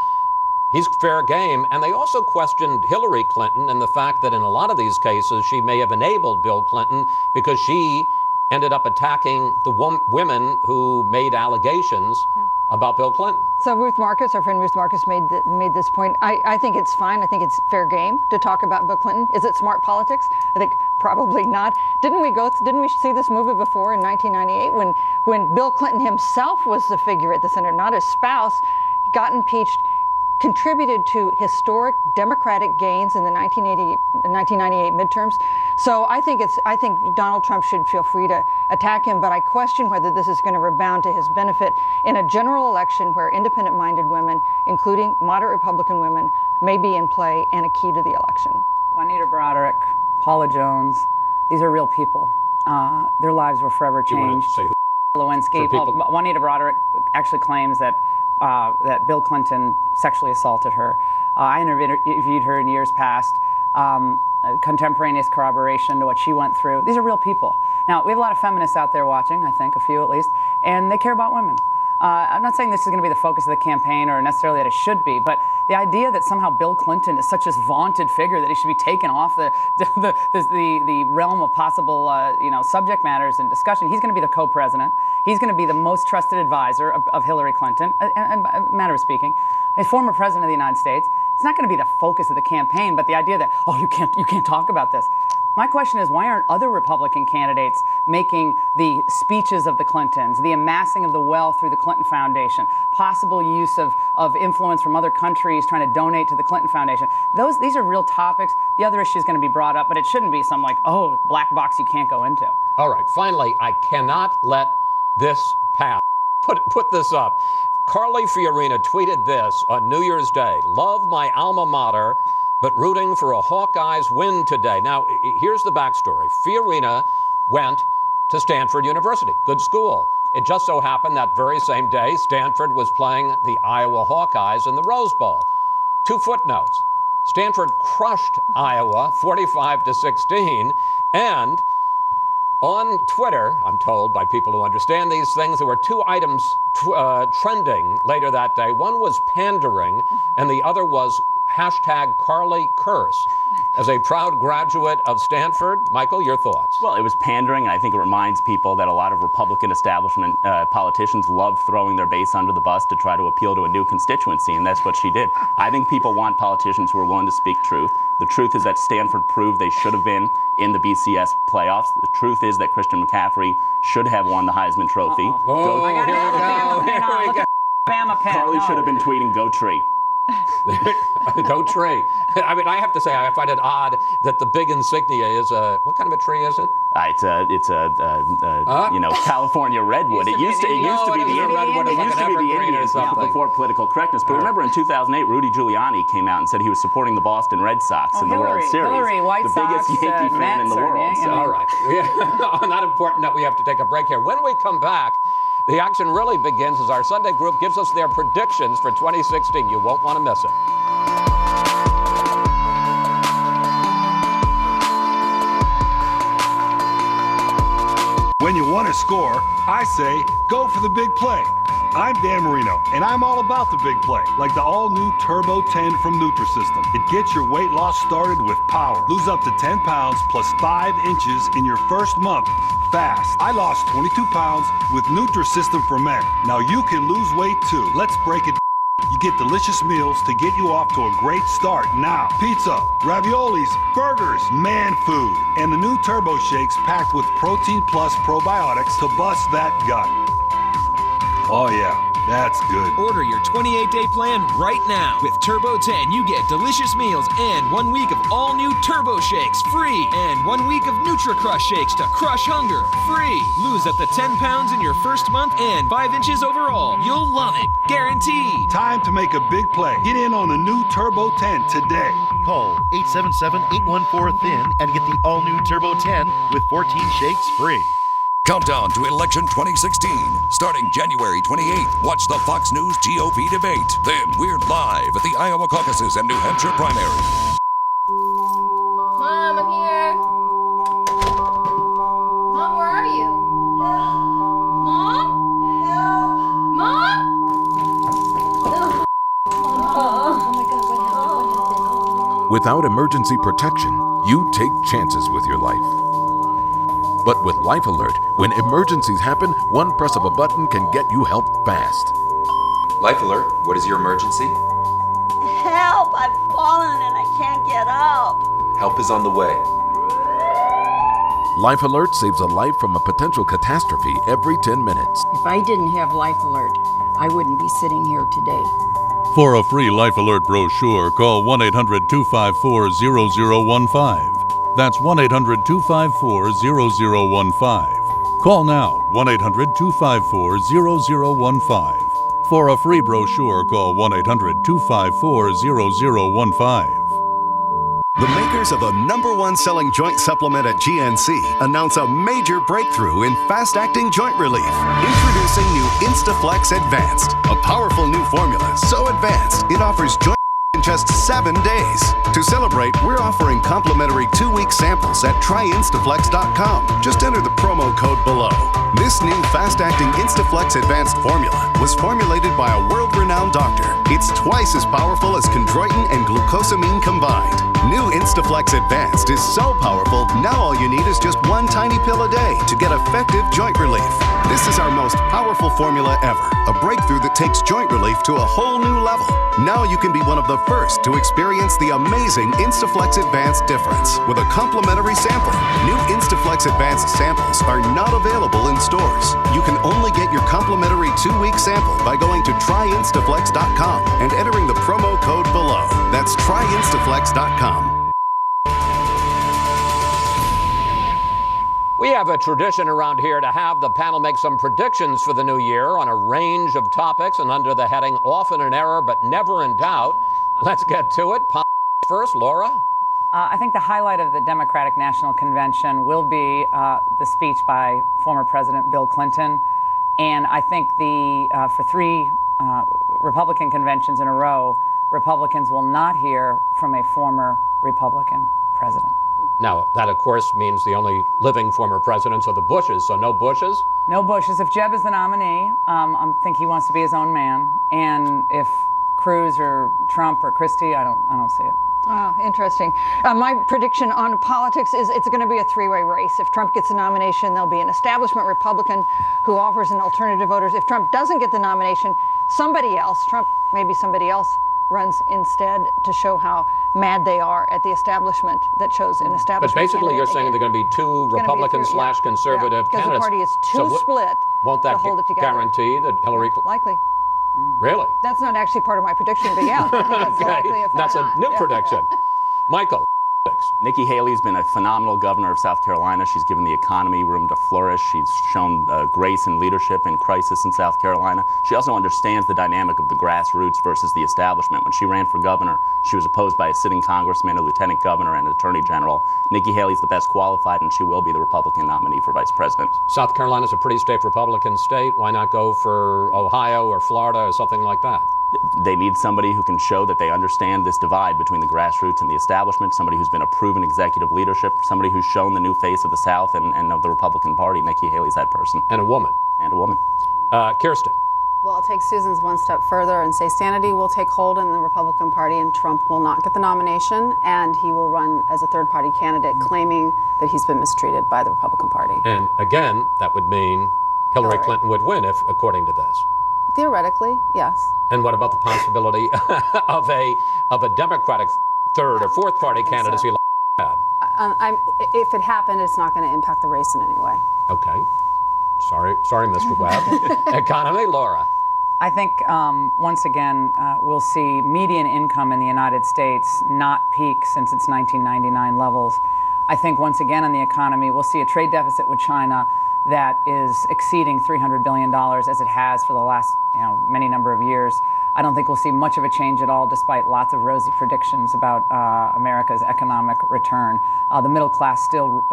he's fair game, and they also questioned Hillary Clinton and the fact that in a lot of these cases she may have enabled Bill Clinton because she ended up attacking the women who made allegations about Bill Clinton. So Ruth Marcus, our friend Ruth Marcus, made this point. I think it's fine. I think it's fair game to talk about Bill Clinton. Is it smart politics? I think probably not. Didn't we see this movie before in 1998 when Bill Clinton himself was the figure at the center, not his spouse, got impeached, contributed to historic Democratic gains in the 1998 midterms. So I think Donald Trump should feel free to attack him, but I question whether this is going to rebound to his benefit in a general election where independent-minded women, including moderate Republican women, may be in play and a key to the election. Juanita Broderick, Paula Jones, these are real people. Their lives were forever changed. Lewinsky, Juanita Broderick actually claims that that Bill Clinton sexually assaulted her. I interviewed her in years past. Contemporaneous corroboration to what she went through. These are real people. Now, we have a lot of feminists out there watching, I think, a few at least, and they care about women. I'm not saying this is going to be the focus of the campaign or necessarily that it should be, but the idea that somehow Bill Clinton is such this vaunted figure that he should be taken off the realm of possible subject matters and discussion. He's going to be the co-president. He's going to be the most trusted advisor of Hillary Clinton, and matter of speaking, a former president of the United States. It's not going to be the focus of the campaign, but the idea that, oh, you can't talk about this. My question is, why aren't other Republican candidates making the speeches of the Clintons, the amassing of the wealth through the Clinton Foundation, possible use of influence from other countries trying to donate to the Clinton Foundation? These are real topics. The other issue is going to be brought up, but it shouldn't be some like, oh, black box you can't go into. All right, finally, I cannot let this pass. Put this up. Carly Fiorina tweeted this on New Year's Day. Love my alma mater, but rooting for a Hawkeyes win today. Now, here's the backstory. Fiorina went to Stanford University, good school. It just so happened that very same day, Stanford was playing the Iowa Hawkeyes in the Rose Bowl. 2 footnotes. Stanford crushed Iowa 45-16, and on Twitter, I'm told by people who understand these things, there were 2 items trending later that day. One was pandering, and the other was #CarlyCurse. As a proud graduate of Stanford, Michael, your thoughts? Well, it was pandering, and I think it reminds people that a lot of Republican establishment politicians love throwing their base under the bus to try to appeal to a new constituency, and that's what she did. I think people want politicians who are willing to speak truth. The truth is that Stanford proved they should have been in the BCS playoffs. The truth is that Christian McCaffrey should have won the Heisman Trophy. Oh, here we go. Look at Bama pen. Carly should have been tweeting, "Go Tree." Go tree. I mean, I have to say, I find it odd that the big insignia is what kind of a tree is it? It's a California redwood. It used to be the Indians before political correctness. But remember, in 2008, Rudy Giuliani came out and said he was supporting the Boston Red Sox in the World Series. Hillary, White Sox, biggest Yankee fan in the world. So. All right. Not important that we have to take a break here. When we come back, the action really begins as our Sunday group gives us their predictions for 2016. You won't want to miss it. When you want to score, I say go for the big play. I'm Dan Marino, and I'm all about the big play, like the all-new Turbo 10 from Nutrisystem. It gets your weight loss started with power. Lose up to 10 pounds plus 5 inches in your first month fast. I lost 22 pounds with Nutrisystem for Men. Now you can lose weight too. Let's break it. You get delicious meals to get you off to a great start now. Pizza, raviolis, burgers, man food, and the new Turbo Shakes packed with Protein Plus probiotics to bust that gut. Oh yeah, that's good. Order your 28-day plan right now. With Turbo 10, you get delicious meals and 1 week of all new Turbo Shakes free. And 1 week of Nutri-Crush Shakes to crush hunger free. Lose up to 10 pounds in your first month and 5 inches overall. You'll love it, guaranteed. Time to make a big play. Get in on the new Turbo 10 today. Call 877-814-THIN and get the all-new Turbo 10 with 14 shakes free. Countdown to election 2016, starting January 28th. Watch the Fox News GOP debate. Then we're live at the Iowa caucuses and New Hampshire primary. Mom, I'm here. Mom, where are you? Mom? Mom? Oh my God, what happened? Without emergency protection, you take chances with your life. But with Life Alert, when emergencies happen, one press of a button can get you help fast. Life Alert, what is your emergency? Help! I've fallen and I can't get up. Help is on the way. Life Alert saves a life from a potential catastrophe every 10 minutes. If I didn't have Life Alert, I wouldn't be sitting here today. For a free Life Alert brochure, call 1-800-254-0015. That's 1-800-254-0015. Call now, 1-800-254-0015. For a free brochure, call 1-800-254-0015. The makers of the #1 selling joint supplement at GNC announce a major breakthrough in fast-acting joint relief. Introducing new Instaflex Advanced, a powerful new formula so advanced it offers joint in just 7 days. To celebrate, we're offering complimentary 2-week samples at tryinstaflex.com. Just enter the promo code below. This new fast-acting Instaflex Advanced formula was formulated by a world-renowned doctor. It's twice as powerful as chondroitin and glucosamine combined. New Instaflex Advanced is so powerful, now all you need is just 1 tiny pill a day to get effective joint relief. This is our most powerful formula ever, a breakthrough that takes joint relief to a whole new level. Now you can be one of the first to experience the amazing Instaflex Advanced difference with a complimentary sample. New Instaflex Advanced samples are not available in stores. You can only get your complimentary 2-week sample by going to tryinstaflex.com and entering the promo code below. That's tryinstaflex.com. We have a tradition around here to have the panel make some predictions for the new year on a range of topics and under the heading often in error but never in doubt. Let's get to it. First, Laura. I think the highlight of the Democratic National Convention will be the speech by former President Bill Clinton. And I think for 3 Republican conventions in a row, Republicans will not hear from a former Republican president. Now, that, of course, means the only living former presidents are the Bushes, so no Bushes? No Bushes. If Jeb is the nominee, I think he wants to be his own man. And if Cruz or Trump or Christie, I don't see it. Oh, interesting. My prediction on politics is it's going to be a 3-way race. If Trump gets the nomination, there'll be an establishment Republican who offers an alternative to voters. If Trump doesn't get the nomination, somebody else, Trump, maybe somebody else, runs instead to show how mad they are at the establishment that chose an establishment. But basically, you're saying again. there are going to be 2 Republican/conservative because candidates. the party is too split won't that to hold it together. guarantee that Hillary? Likely. Really? That's not actually part of my prediction, but yeah, I think that's likely a fact. That's a new prediction. Michael. Nikki Haley's been a phenomenal governor of South Carolina. She's given the economy room to flourish. She's shown grace and leadership in crisis in South Carolina. She also understands the dynamic of the grassroots versus the establishment. When she ran for governor, she was opposed by a sitting congressman, a lieutenant governor, and an attorney general. Nikki Haley's the best qualified, and she will be the Republican nominee for vice president. South Carolina's a pretty safe Republican state. Why not go for Ohio or Florida or something like that? They need somebody who can show that they understand this divide between the grassroots and the establishment, somebody who's been a proven executive leadership, somebody who's shown the new face of the South and of the Republican Party. Nikki Haley's that person. And a woman. And a woman. Kirsten. Well, I'll take Susan's one step further and say sanity will take hold in the Republican Party and Trump will not get the nomination, and he will run as a third-party candidate claiming that he's been mistreated by the Republican Party. And again, that would mean Hillary Clinton would win, if according to this. Theoretically, yes. And what about the possibility of a Democratic third or fourth party candidacy? If it happened, it's not going to impact the race in any way. Okay. Sorry, Mr. Webb. Economy, Laura. I think once again we'll see median income in the United States not peak since its 1999 levels. I think once again on the economy we'll see a trade deficit with China that is exceeding $300 billion as it has for the last many number of years. I don't think we'll see much of a change at all, despite lots of rosy predictions about America's economic return. The middle class still,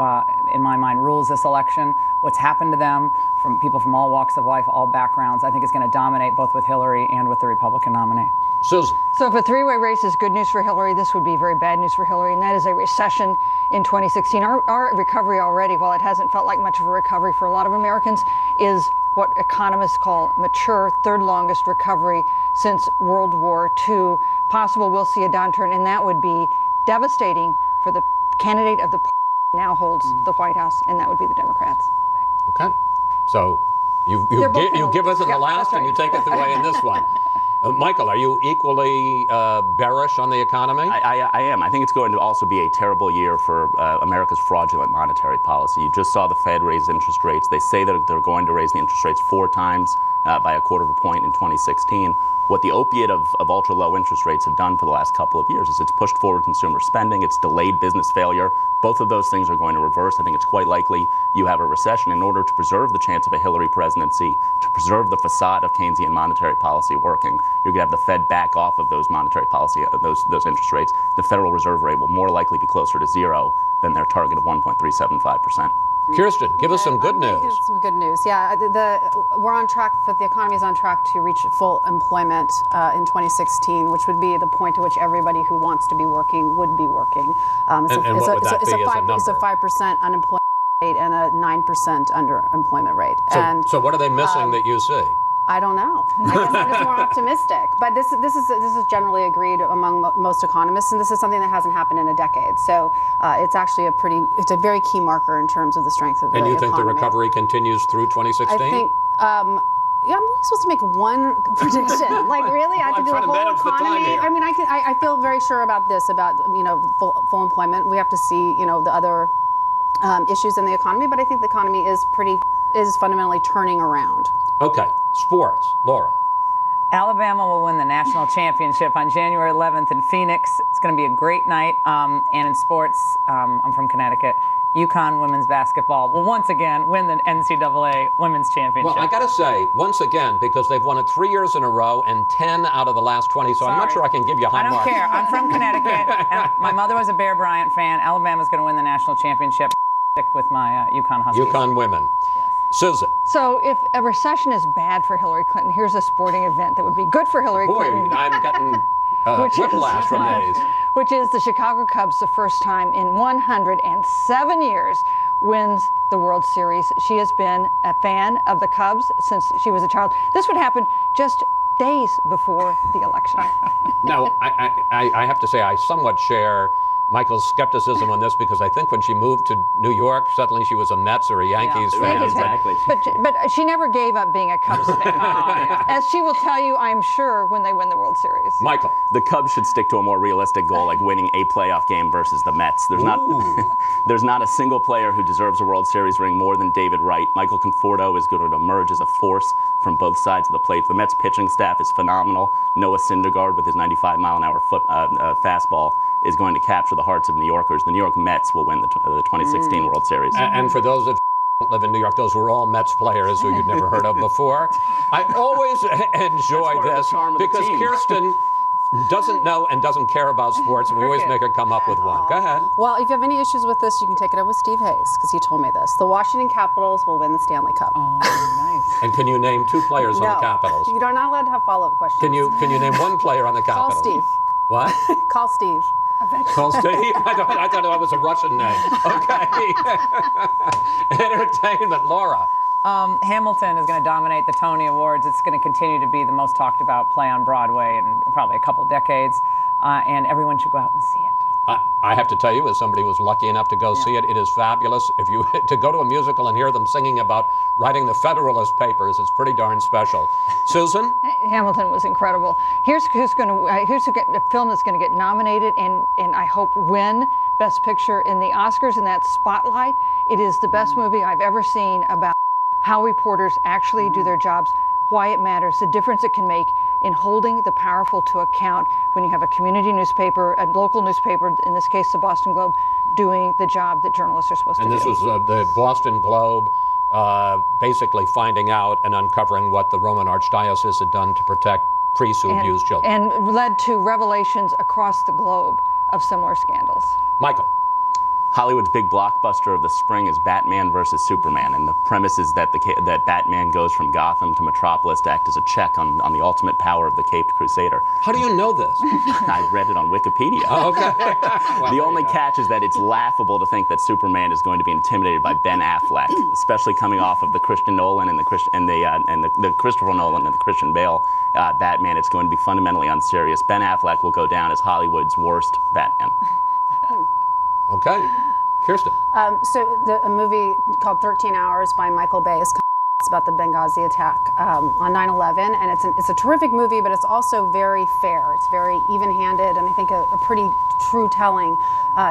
in my mind, rules this election. What's happened to them, from people from all walks of life, all backgrounds, I think is going to dominate both with Hillary and with the Republican nominee. Susan. So if a 3-way race is good news for Hillary, this would be very bad news for Hillary, and that is a recession in 2016. Our recovery already, while it hasn't felt like much of a recovery for a lot of Americans, is what economists call mature, third longest recovery since World War II. Possible we'll see a downturn, and that would be devastating for the candidate of the party that now holds the White House, and that would be the Democrats. Okay. So you give us in the last, and you take us away in this one. Michael, are you equally bearish on the economy? I am. I think it's going to also be a terrible year for America's fraudulent monetary policy. You just saw the Fed raise interest rates. They say that they're going to raise the interest rates 4 times by a quarter of a point in 2016. What the opiate of ultra-low interest rates have done for the last couple of years is it's pushed forward consumer spending, it's delayed business failure. Both of those things are going to reverse. I think it's quite likely you have a recession. In order to preserve the chance of a Hillary presidency, to preserve the facade of Keynesian monetary policy working, you're going to have the Fed back off of those monetary policy, those interest rates. The Federal Reserve rate will more likely be closer to zero than their target of 1.375%. Kirsten, give us some good news. Some good news. Yeah, we're on track. The economy is on track to reach full employment in 2016, which would be the point to which everybody who wants to be working would be working. What would that be as a number? It's a 5% unemployment rate and a 9% underemployment rate. So what are they missing that you see? I don't know. I guess I'm just more optimistic. But this is generally agreed among most economists, and this is something that hasn't happened in a decade. So it's actually it's a very key marker in terms of the strength of the economy. And you think the recovery continues through 2016? I think. Yeah, I'm only supposed to make one prediction. Like, really, I have to do the whole economy. I mean, I feel very sure about this, about full employment. We have to see the other issues in the economy, but I think the economy is fundamentally turning around. Okay, sports, Laura. Alabama will win the national championship on January 11th in Phoenix. It's going to be a great night. And in sports, I'm from Connecticut. UConn women's basketball will once again win the NCAA women's championship. Well, I got to say, once again, because they've won it 3 years in a row and 10 out of the last 20, so I'm not sure I can give you a high mark. I don't care. I'm from Connecticut, and my mother was a Bear Bryant fan. Alabama's going to win the national championship. Stick with my UConn Huskies. UConn women. Yes. Susan. So if a recession is bad for Hillary Clinton, here's a sporting event that would be good for Hillary Clinton. Boy, I'm getting whiplash from these. Which is the Chicago Cubs, the first time in 107 years, wins the World Series. She has been a fan of the Cubs since she was a child. This would happen just days before the election. Now, I have to say I somewhat share Michael's skepticism on this, because I think when she moved to New York, suddenly she was a Mets or a Yankees fan. Exactly. But she never gave up being a Cubs fan. As she will tell you, I'm sure, when they win the World Series. Michael. The Cubs should stick to a more realistic goal, like winning a playoff game versus the Mets. There's not a single player who deserves a World Series ring more than David Wright. Michael Conforto is going to emerge as a force from both sides of the plate. The Mets pitching staff is phenomenal. Noah Syndergaard, with his 95-mile-an-hour fastball, is going to capture the hearts of New Yorkers. The New York Mets will win the 2016 World Series. And for those of you who don't live in New York, those were all Mets players who you'd never heard of before. I always enjoy this because Kirsten doesn't know and doesn't care about sports, and we always make her come up with one. Go ahead. Well, if you have any issues with this, you can take it up with Steve Hayes, because he told me this. The Washington Capitals will win the Stanley Cup. Oh, nice. And can you name 2 players on the Capitals? You're not allowed to have follow-up questions. Can you name 1 player on the Capitals? Call Steve. What? Call Steve. Call Steve? I thought that was a Russian name. Okay. Entertainment, Laura. Hamilton is going to dominate the Tony Awards. It's going to continue to be the most talked about play on Broadway in probably a couple decades, and everyone should go out and see it. I have to tell you, as somebody who was lucky enough to go see it, it is fabulous. If you to go to a musical and hear them singing about writing the Federalist Papers, it's pretty darn special. Susan? Hamilton was incredible. Here's a film that's going to get nominated and I hope win Best Picture in the Oscars, and that's Spotlight. It is the best movie I've ever seen about how reporters actually do their jobs, why it matters, the difference it can make in holding the powerful to account when you have a community newspaper, a local newspaper, in this case the Boston Globe, doing the job that journalists are supposed to do. And this was the Boston Globe basically finding out and uncovering what the Roman Archdiocese had done to protect priests who abused children. And led to revelations across the globe of similar scandals. Michael. Hollywood's big blockbuster of the spring is Batman versus Superman, and the premise is that that Batman goes from Gotham to Metropolis to act as a check on the ultimate power of the Caped Crusader. How do you know this? I read it on Wikipedia. Oh, okay. Well, the only catch is that it's laughable to think that Superman is going to be intimidated by Ben Affleck, especially coming off of the Christopher Nolan and the Christopher Nolan and the Christian Bale Batman. It's going to be fundamentally unserious. Ben Affleck will go down as Hollywood's worst Batman. Okay. Kirsten. A movie called 13 Hours by Michael Bay is about the Benghazi attack on 9/11, and it's a terrific movie, but it's also very fair. It's very even-handed, and I think a pretty true telling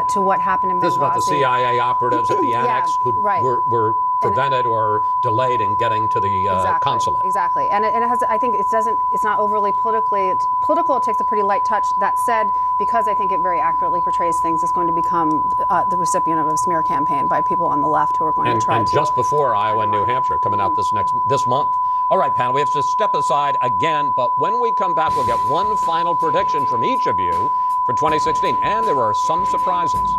to what happened in Benghazi. This is about the CIA operatives at the Annex who were prevented or delayed in getting to the consulate. Exactly, and it has. I think it's not overly political. It takes a pretty light touch. That said, because I think it very accurately portrays things, it's going to become the recipient of a smear campaign by people on the left who are going to try to. And just before Iowa and New Hampshire coming out this month. All right, panel, we have to step aside again, but when we come back, we'll get one final prediction from each of you for 2016, and there are some surprises.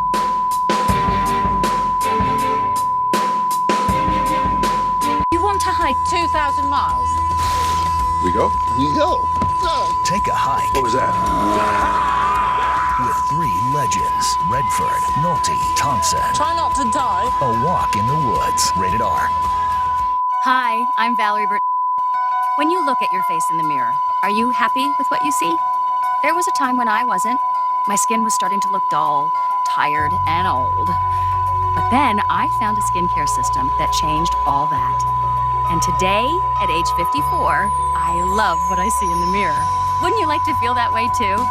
You want to hike 2,000 miles? We go? We go. Take a hike. What was that? With 3 legends, Redford, Nolte, Thompson. Try not to die. A walk in the woods. Rated R. Hi, I'm Valerie Burt. When you look at your face in the mirror, are you happy with what you see? There was a time when I wasn't. My skin was starting to look dull, tired, and old. But then I found a skincare system that changed all that. And today, at age 54, I love what I see in the mirror. Wouldn't you like to feel that way too?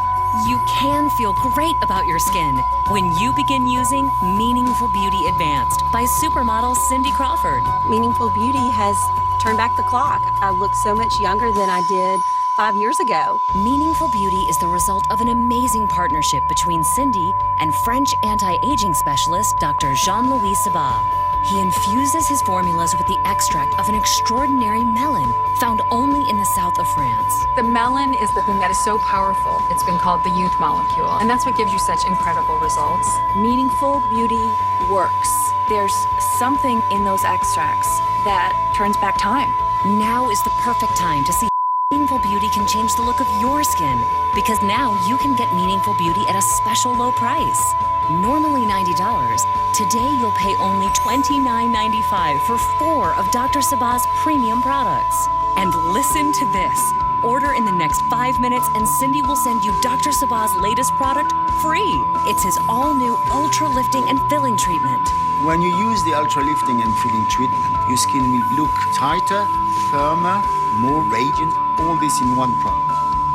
You can feel great about your skin when you begin using Meaningful Beauty Advanced by supermodel Cindy Crawford. Meaningful Beauty has turned back the clock. I look so much younger than I did 5 years ago. Meaningful Beauty is the result of an amazing partnership between Cindy and French anti-aging specialist Dr. Jean-Louis Sabat. He infuses his formulas with the extract of an extraordinary melon found only in the south of France. The melon is the thing that is so powerful. It's been called the youth molecule, and that's what gives you such incredible results. Meaningful Beauty works. There's something in those extracts that turns back time. Now is the perfect time to see Meaningful Beauty can change the look of your skin, because now you can get Meaningful Beauty at a special low price. Normally $90, today you'll pay only $29.95 for 4 of Dr. Sabat's premium products. And listen to this. Order in the next 5 minutes and Cindy will send you Dr. Sabat's latest product free. It's his all-new Ultra Lifting and Filling Treatment. When you use the Ultra Lifting and Filling Treatment, your skin will look tighter, firmer, more radiant, all this in one product.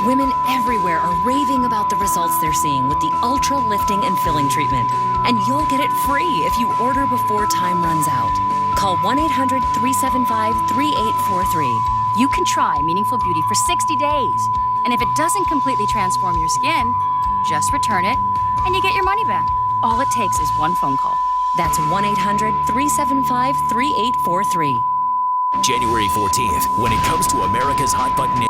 Women everywhere are raving about the results they're seeing with the Ultra Lifting and Filling Treatment. And you'll get it free if you order before time runs out. Call 1-800-375-3843. You can try Meaningful Beauty for 60 days. And if it doesn't completely transform your skin, just return it and you get your money back. All it takes is one phone call. That's 1-800-375-3843. January 14th, when it comes to America's hot button,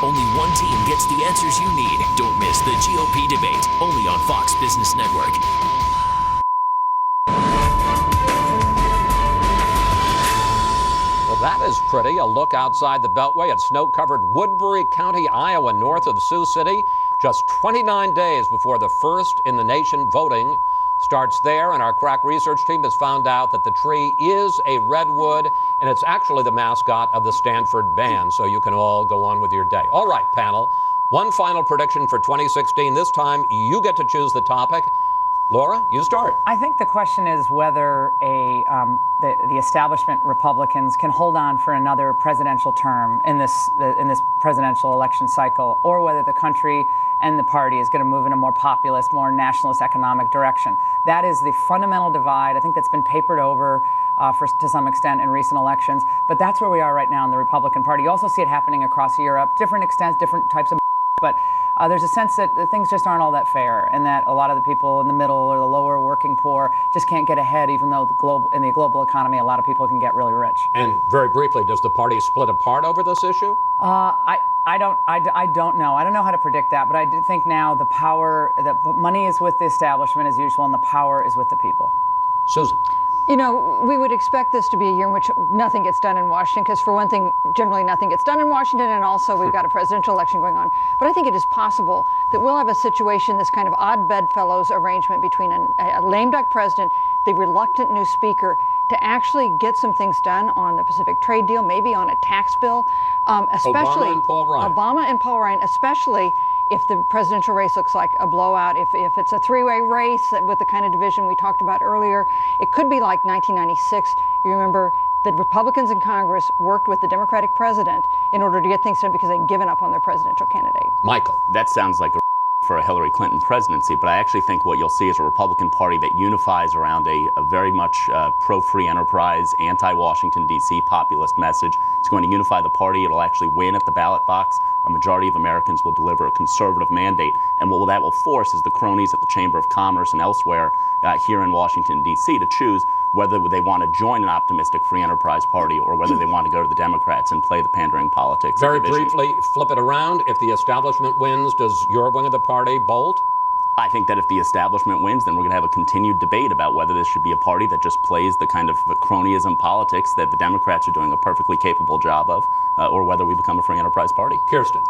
only one team gets the answers you need. Don't miss the GOP debate, only on Fox Business Network. Well, that is pretty. A look outside the Beltway at snow-covered Woodbury County, Iowa, north of Sioux City. Just 29 days before the first in the nation voting starts there, and our crack research team has found out that the tree is a redwood, and it's actually the mascot of the Stanford band, so you can all go on with your day. All right, panel, one final prediction for 2016. This time, you get to choose the topic. Laura, you start. I think the question is whether the establishment Republicans can hold on for another presidential term in this presidential election cycle, or whether the country and the party is going to move in a more populist, more nationalist economic direction. That is the fundamental divide. I think that's been papered over to some extent in recent elections, but that's where we are right now in the Republican Party. You also see it happening across Europe, different extents, different types of but there's a sense that things just aren't all that fair, and that a lot of the people in the middle or the lower working poor just can't get ahead, even though in the global economy, a lot of people can get really rich. And very briefly, does the party split apart over this issue? I don't know. I don't know how to predict that, but I do think now the money is with the establishment as usual, and the power is with the people. Susan. You know, we would expect this to be a year in which nothing gets done in Washington, because for one thing, generally nothing gets done in Washington, and also we've got a presidential election going on. But I think it is possible that we'll have a situation, this kind of odd bedfellows arrangement between a lame duck president, the reluctant new speaker, to actually get some things done on the Pacific trade deal, maybe on a tax bill, especially Obama and Paul Ryan, especially if the presidential race looks like a blowout, if it's a three-way race with the kind of division we talked about earlier, it could be like 1996. You remember that Republicans in Congress worked with the Democratic president in order to get things done because they'd given up on their presidential candidate. Michael. That sounds like a for a Hillary Clinton presidency, but I actually think what you'll see is a Republican Party that unifies around a very much pro-free enterprise, anti-Washington, D.C. populist message. It's going to unify the party. It'll actually win at the ballot box. A majority of Americans will deliver a conservative mandate, and what that will force is the cronies at the Chamber of Commerce and elsewhere here in Washington, D.C. to choose whether they want to join an optimistic free enterprise party or whether they want to go to the Democrats and play the pandering politics. Very briefly, flip it around. If the establishment wins, does your wing of the party bolt? I think that if the establishment wins, then we're going to have a continued debate about whether this should be a party that just plays the kind of cronyism politics that the Democrats are doing a perfectly capable job of, or whether we become a free enterprise party. Kirsten.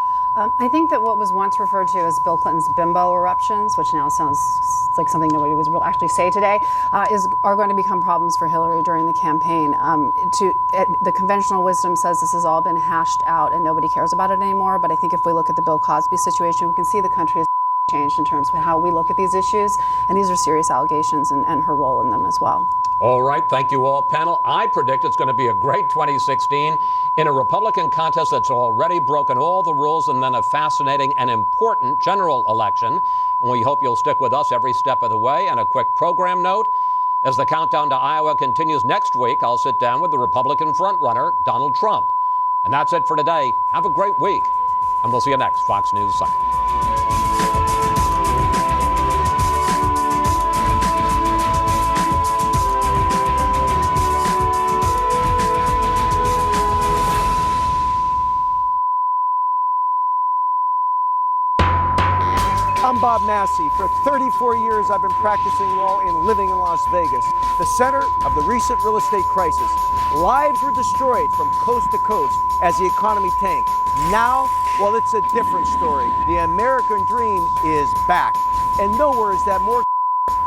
I think that what was once referred to as Bill Clinton's bimbo eruptions, which now sounds like something nobody would actually say today, are going to become problems for Hillary during the campaign. The conventional wisdom says this has all been hashed out and nobody cares about it anymore, but I think if we look at the Bill Cosby situation, we can see the country has changed in terms of how we look at these issues, and these are serious allegations and her role in them as well. All right, thank you all, panel. I predict it's going to be a great 2016 in a Republican contest that's already broken all the rules, and then a fascinating and important general election. And we hope you'll stick with us every step of the way. And a quick program note, as the countdown to Iowa continues next week, I'll sit down with the Republican frontrunner, Donald Trump. And that's it for today. Have a great week, and we'll see you next Fox News Sunday. I'm Bob Massey. For 34 years, I've been practicing law and living in Las Vegas, the center of the recent real estate crisis. Lives were destroyed from coast to coast as the economy tanked. Now, well, it's a different story. The American dream is back, and nowhere is that more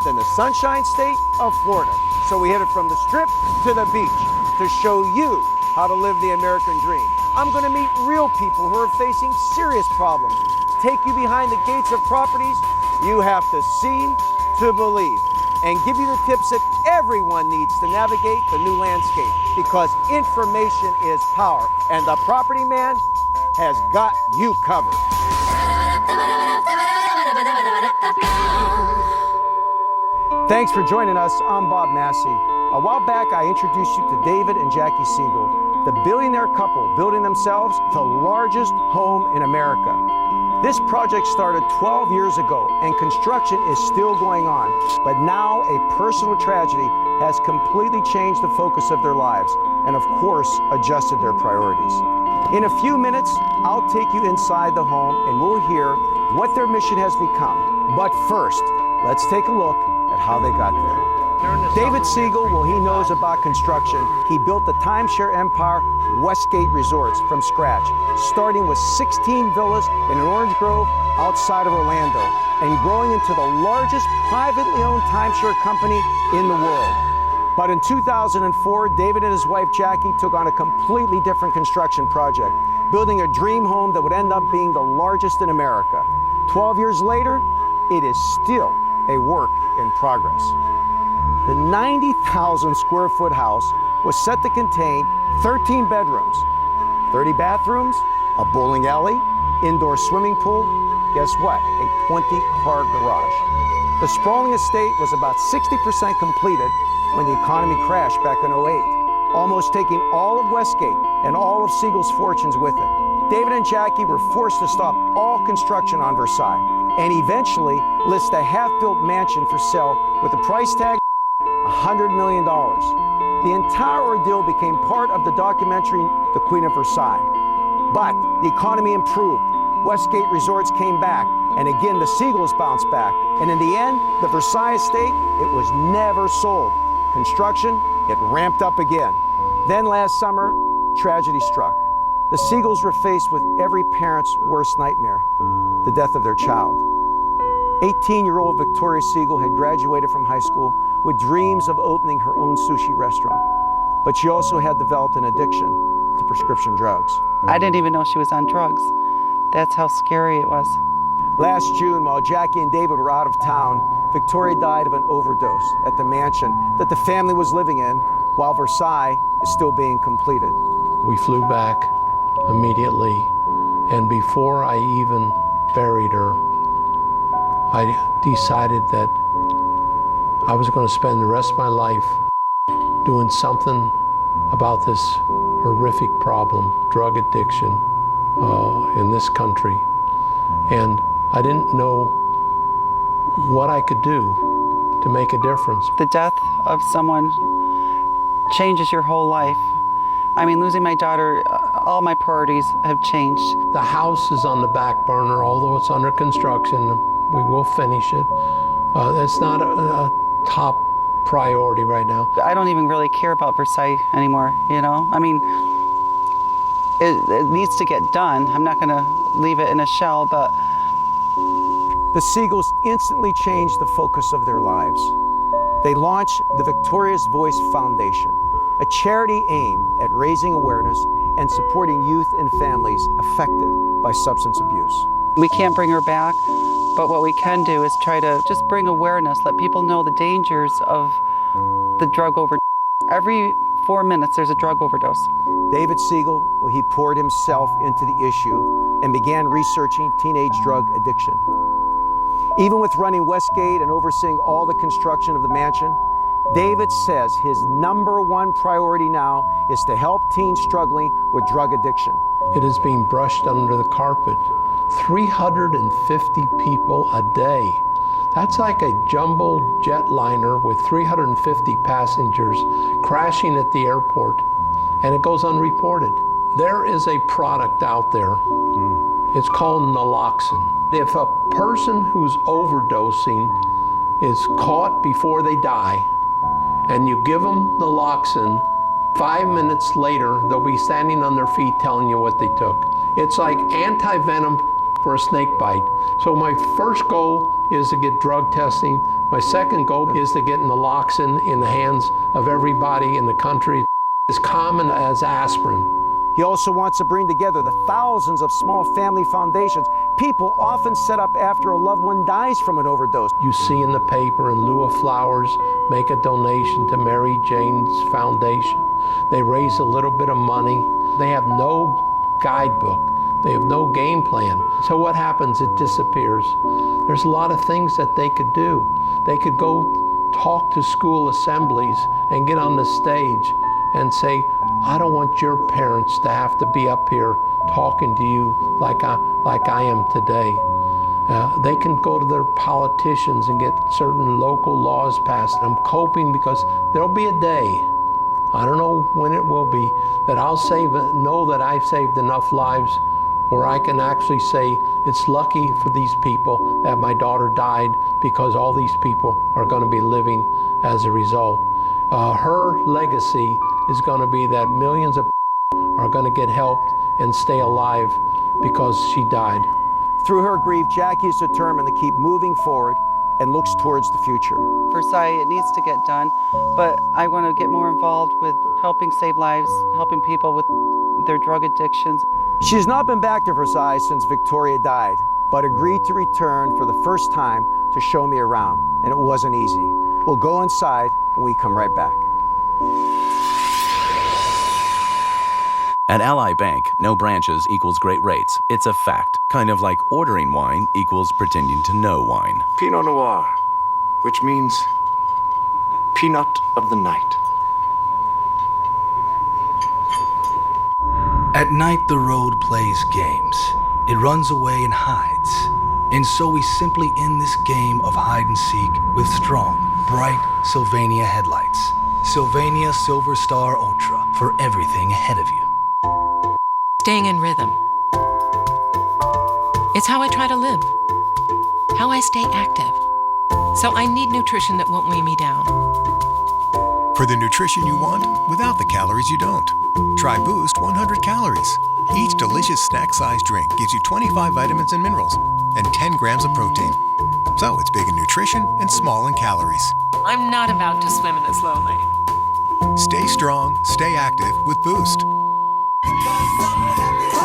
than the Sunshine State of Florida. So we headed from the Strip to the beach to show you how to live the American dream. I'm going to meet real people who are facing serious problems. Take you behind the gates of properties you have to see to believe, and give you the tips that everyone needs to navigate the new landscape, because information is power, and the property man has got you covered. Thanks for joining us. I'm Bob Massey. A while back, I introduced you to David and Jackie Siegel, the billionaire couple building themselves the largest home in America. This project started 12 years ago, and construction is still going on. But now a personal tragedy has completely changed the focus of their lives and, of course, adjusted their priorities. In a few minutes, I'll take you inside the home and we'll hear what their mission has become. But first, let's take a look at how they got there. David Siegel, well, he knows about construction. He built the timeshare empire Westgate Resorts from scratch, starting with 16 villas in an orange grove outside of Orlando, and growing into the largest privately owned timeshare company in the world. But in 2004, David and his wife Jackie took on a completely different construction project, building a dream home that would end up being the largest in America. 12 years later, it is still a work in progress. The 90,000 square foot house was set to contain 13 bedrooms, 30 bathrooms, a bowling alley, indoor swimming pool, guess what? A 20-car garage. The sprawling estate was about 60% completed when the economy crashed back in '08, almost taking all of Westgate and all of Siegel's fortunes with it. David and Jackie were forced to stop all construction on Versailles and eventually list a half-built mansion for sale with a price tag $100 million. The entire ordeal became part of the documentary The Queen of Versailles. But the economy improved, Westgate Resorts came back, and again the Siegels bounced back. And in the end, the Versailles estate, it was never sold. Construction, it ramped up again. Then last summer, tragedy struck. The Siegels were faced with every parent's worst nightmare, the death of their child. 18-year-old Victoria Siegel had graduated from high school with dreams of opening her own sushi restaurant. But she also had developed an addiction to prescription drugs. I didn't even know she was on drugs. That's how scary it was. Last June, while Jackie and David were out of town, Victoria died of an overdose at the mansion that the family was living in while Versailles is still being completed. We flew back immediately, and before I even buried her, I decided that I was going to spend the rest of my life doing something about this horrific problem, drug addiction, in this country. And I didn't know what I could do to make a difference. The death of someone changes your whole life. I mean, losing my daughter, all my priorities have changed. The house is on the back burner, although it's under construction. We will finish it. It's not a top priority right now. I don't even really care about Versailles anymore, you know? I mean, it needs to get done. I'm not gonna leave it in a shell, but... The Siegels instantly changed the focus of their lives. They launched the Victoria's Voice Foundation, a charity aimed at raising awareness and supporting youth and families affected by substance abuse. We can't bring her back, but what we can do is try to just bring awareness, let people know the dangers of the drug overdose. Every 4 minutes there's a drug overdose. David Siegel, well, he poured himself into the issue and began researching teenage drug addiction. Even with running Westgate and overseeing all the construction of the mansion, David says his #1 priority now is to help teens struggling with drug addiction. It is being brushed under the carpet. 350 people a day. That's like a jumbo jetliner with 350 passengers crashing at the airport, and it goes unreported. There is a product out there. It's called naloxone. If a person who's overdosing is caught before they die, and you give them naloxone, 5 minutes later, they'll be standing on their feet telling you what they took. It's like anti-venom for a snake bite. So my first goal is to get drug testing. My second goal is to get naloxone in the hands of everybody in the country. As common as aspirin. He also wants to bring together the thousands of small family foundations people often set up after a loved one dies from an overdose. You see in the paper, in lieu of flowers, make a donation to Mary Jane's Foundation. They raise a little bit of money. They have no guidebook. They have no game plan. So what happens? It disappears. There's a lot of things that they could do. They could go talk to school assemblies and get on the stage and say, I don't want your parents to have to be up here talking to you like I am today. They can go to their politicians and get certain local laws passed. I'm coping because there'll be a day, I don't know when it will be, that I'll know that I've saved enough lives where I can actually say it's lucky for these people that my daughter died, because all these people are going to be living as a result. Her legacy is going to be that millions of are going to get helped and stay alive because she died. Through her grief, Jackie is determined to keep moving forward and looks towards the future. Versailles, it needs to get done, but I want to get more involved with helping save lives, helping people with their drug addictions. She's not been back to Versailles since Victoria died, but agreed to return for the first time to show me around, and it wasn't easy. We'll go inside when we come right back. At Ally Bank, no branches equals great rates. It's a fact. Kind of like ordering wine equals pretending to know wine. Pinot Noir, which means peanut of the night. At night, the road plays games. It runs away and hides. And so we simply end this game of hide and seek with strong, bright Sylvania headlights. Sylvania Silver Star Ultra for everything ahead of you. Staying in rhythm. It's how I try to live, how I stay active. So I need nutrition that won't weigh me down. For the nutrition you want, without the calories you don't. Try Boost 100 calories. Each delicious snack-sized drink gives you 25 vitamins and minerals and 10 grams of protein. So it's big in nutrition and small in calories. I'm not about to swim in a slow lane. Stay strong, stay active with Boost.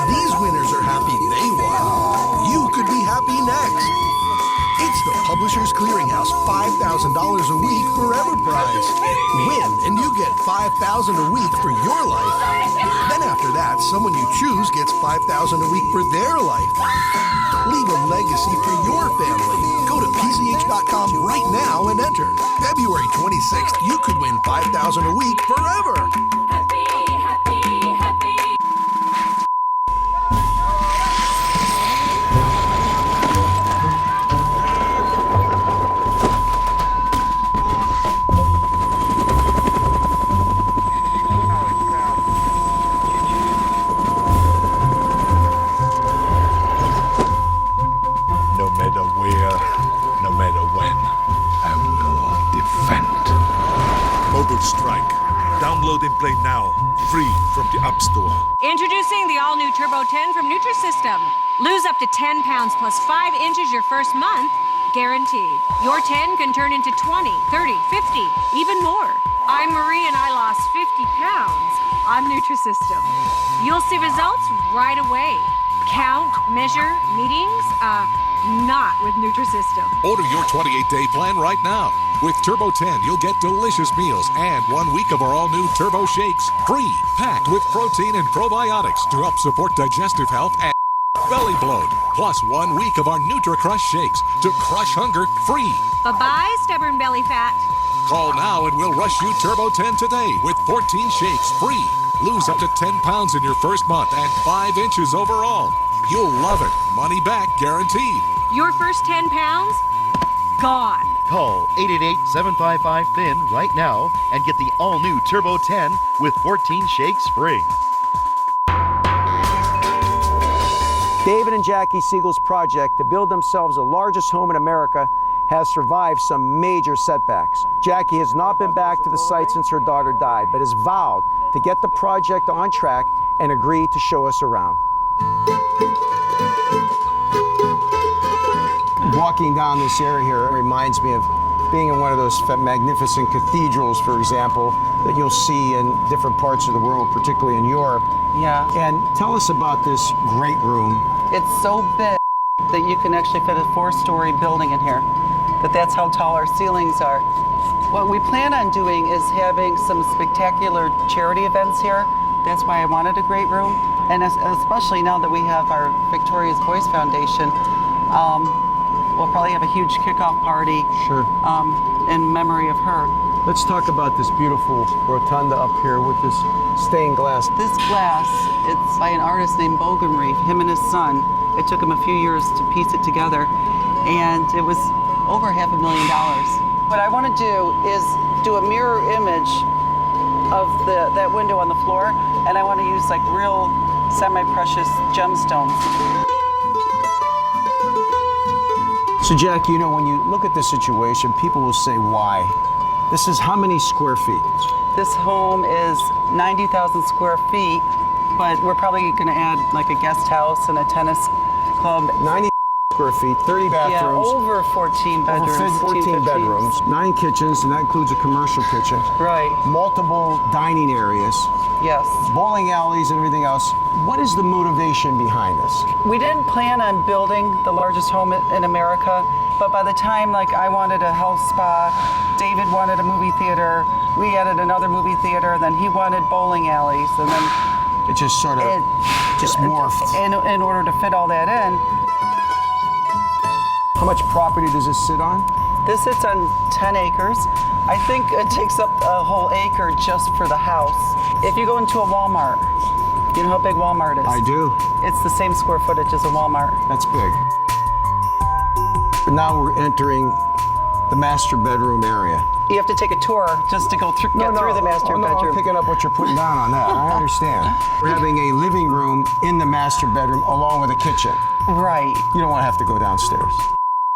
These winners are happy they won. You could be happy next. It's the Publishers Clearinghouse $5,000 a week forever prize. Win and you get $5,000 a week for your life. Then after that, someone you choose gets $5,000 a week for their life. Leave a legacy for your family. Go to PCH.com right now and enter. February 26th, you could win $5,000 a week forever. No matter where, no matter when, I will defend. Mobile Strike. Download and play now, free from the App Store. Introducing the all-new Turbo 10 from Nutrisystem. Lose up to 10 pounds plus 5 inches your first month, guaranteed. Your 10 can turn into 20, 30, 50, even more. I'm Marie and I lost 50 pounds on Nutrisystem. You'll see results right away. Count, measure, meetings, not with Nutrisystem. Order your 28-day plan right now. With Turbo 10, you'll get delicious meals and 1 week of our all-new Turbo Shakes free, packed with protein and probiotics to help support digestive health and belly bloat. Plus 1 week of our NutriCrush Shakes to crush hunger free. Bye-bye, stubborn belly fat. Call now and we'll rush you Turbo 10 today with 14 shakes free. Lose up to 10 pounds in your first month and 5 inches overall. You'll love it. Money back guaranteed. Your first 10 pounds? Gone. Call 888-755-THIN right now and get the all-new Turbo 10 with 14 shakes free. David and Jackie Siegel's project to build themselves the largest home in America has survived some major setbacks. Jackie has not been back to the site since her daughter died, but has vowed to get the project on track and agreed to show us around. Walking down this area here reminds me of being in one of those magnificent cathedrals, for example, that you'll see in different parts of the world, particularly in Europe. Yeah. And tell us about this great room. It's so big that you can actually fit a 4-story building in here. That's how tall our ceilings are. What we plan on doing is having some spectacular charity events here. That's why I wanted a great room. And especially now that we have our Victoria's Voice Foundation, we'll probably have a huge kickoff party. Sure. In memory of her. Let's talk about this beautiful rotunda up here with this stained glass. This glass, it's by an artist named Bougainville, him and his son. It took him a few years to piece it together, and it was over $500,000. What I want to do is do a mirror image of that window on the floor, and I want to use like real semi-precious gemstones. So Jack, you know, when you look at this situation, people will say, why? This is how many square feet? This home is 90,000 square feet, but we're probably going to add like a guest house and a tennis club. 90 square feet, 30 bathrooms. Yeah, over 14 bedrooms. Over 14 bedrooms, 9 kitchens, and that includes a commercial kitchen. Right. Multiple dining areas. Yes. Bowling alleys and everything else. What is the motivation behind this? We didn't plan on building the largest home in America, but by the time like I wanted a health spa, David wanted a movie theater, we added another movie theater, then he wanted bowling alleys, and then it just sort of just morphed. In order to fit all that in. How much property does this sit on? This sits on 10 acres. I think it takes up a whole acre just for the house. If you go into a Walmart, you know how big Walmart is? I do. It's the same square footage as a Walmart. That's big. But now we're entering the master bedroom area. You have to take a tour just to go through, through the master bedroom. I'm picking up what you're putting down on that. I understand. We're having a living room in the master bedroom along with a kitchen. Right. You don't want to have to go downstairs.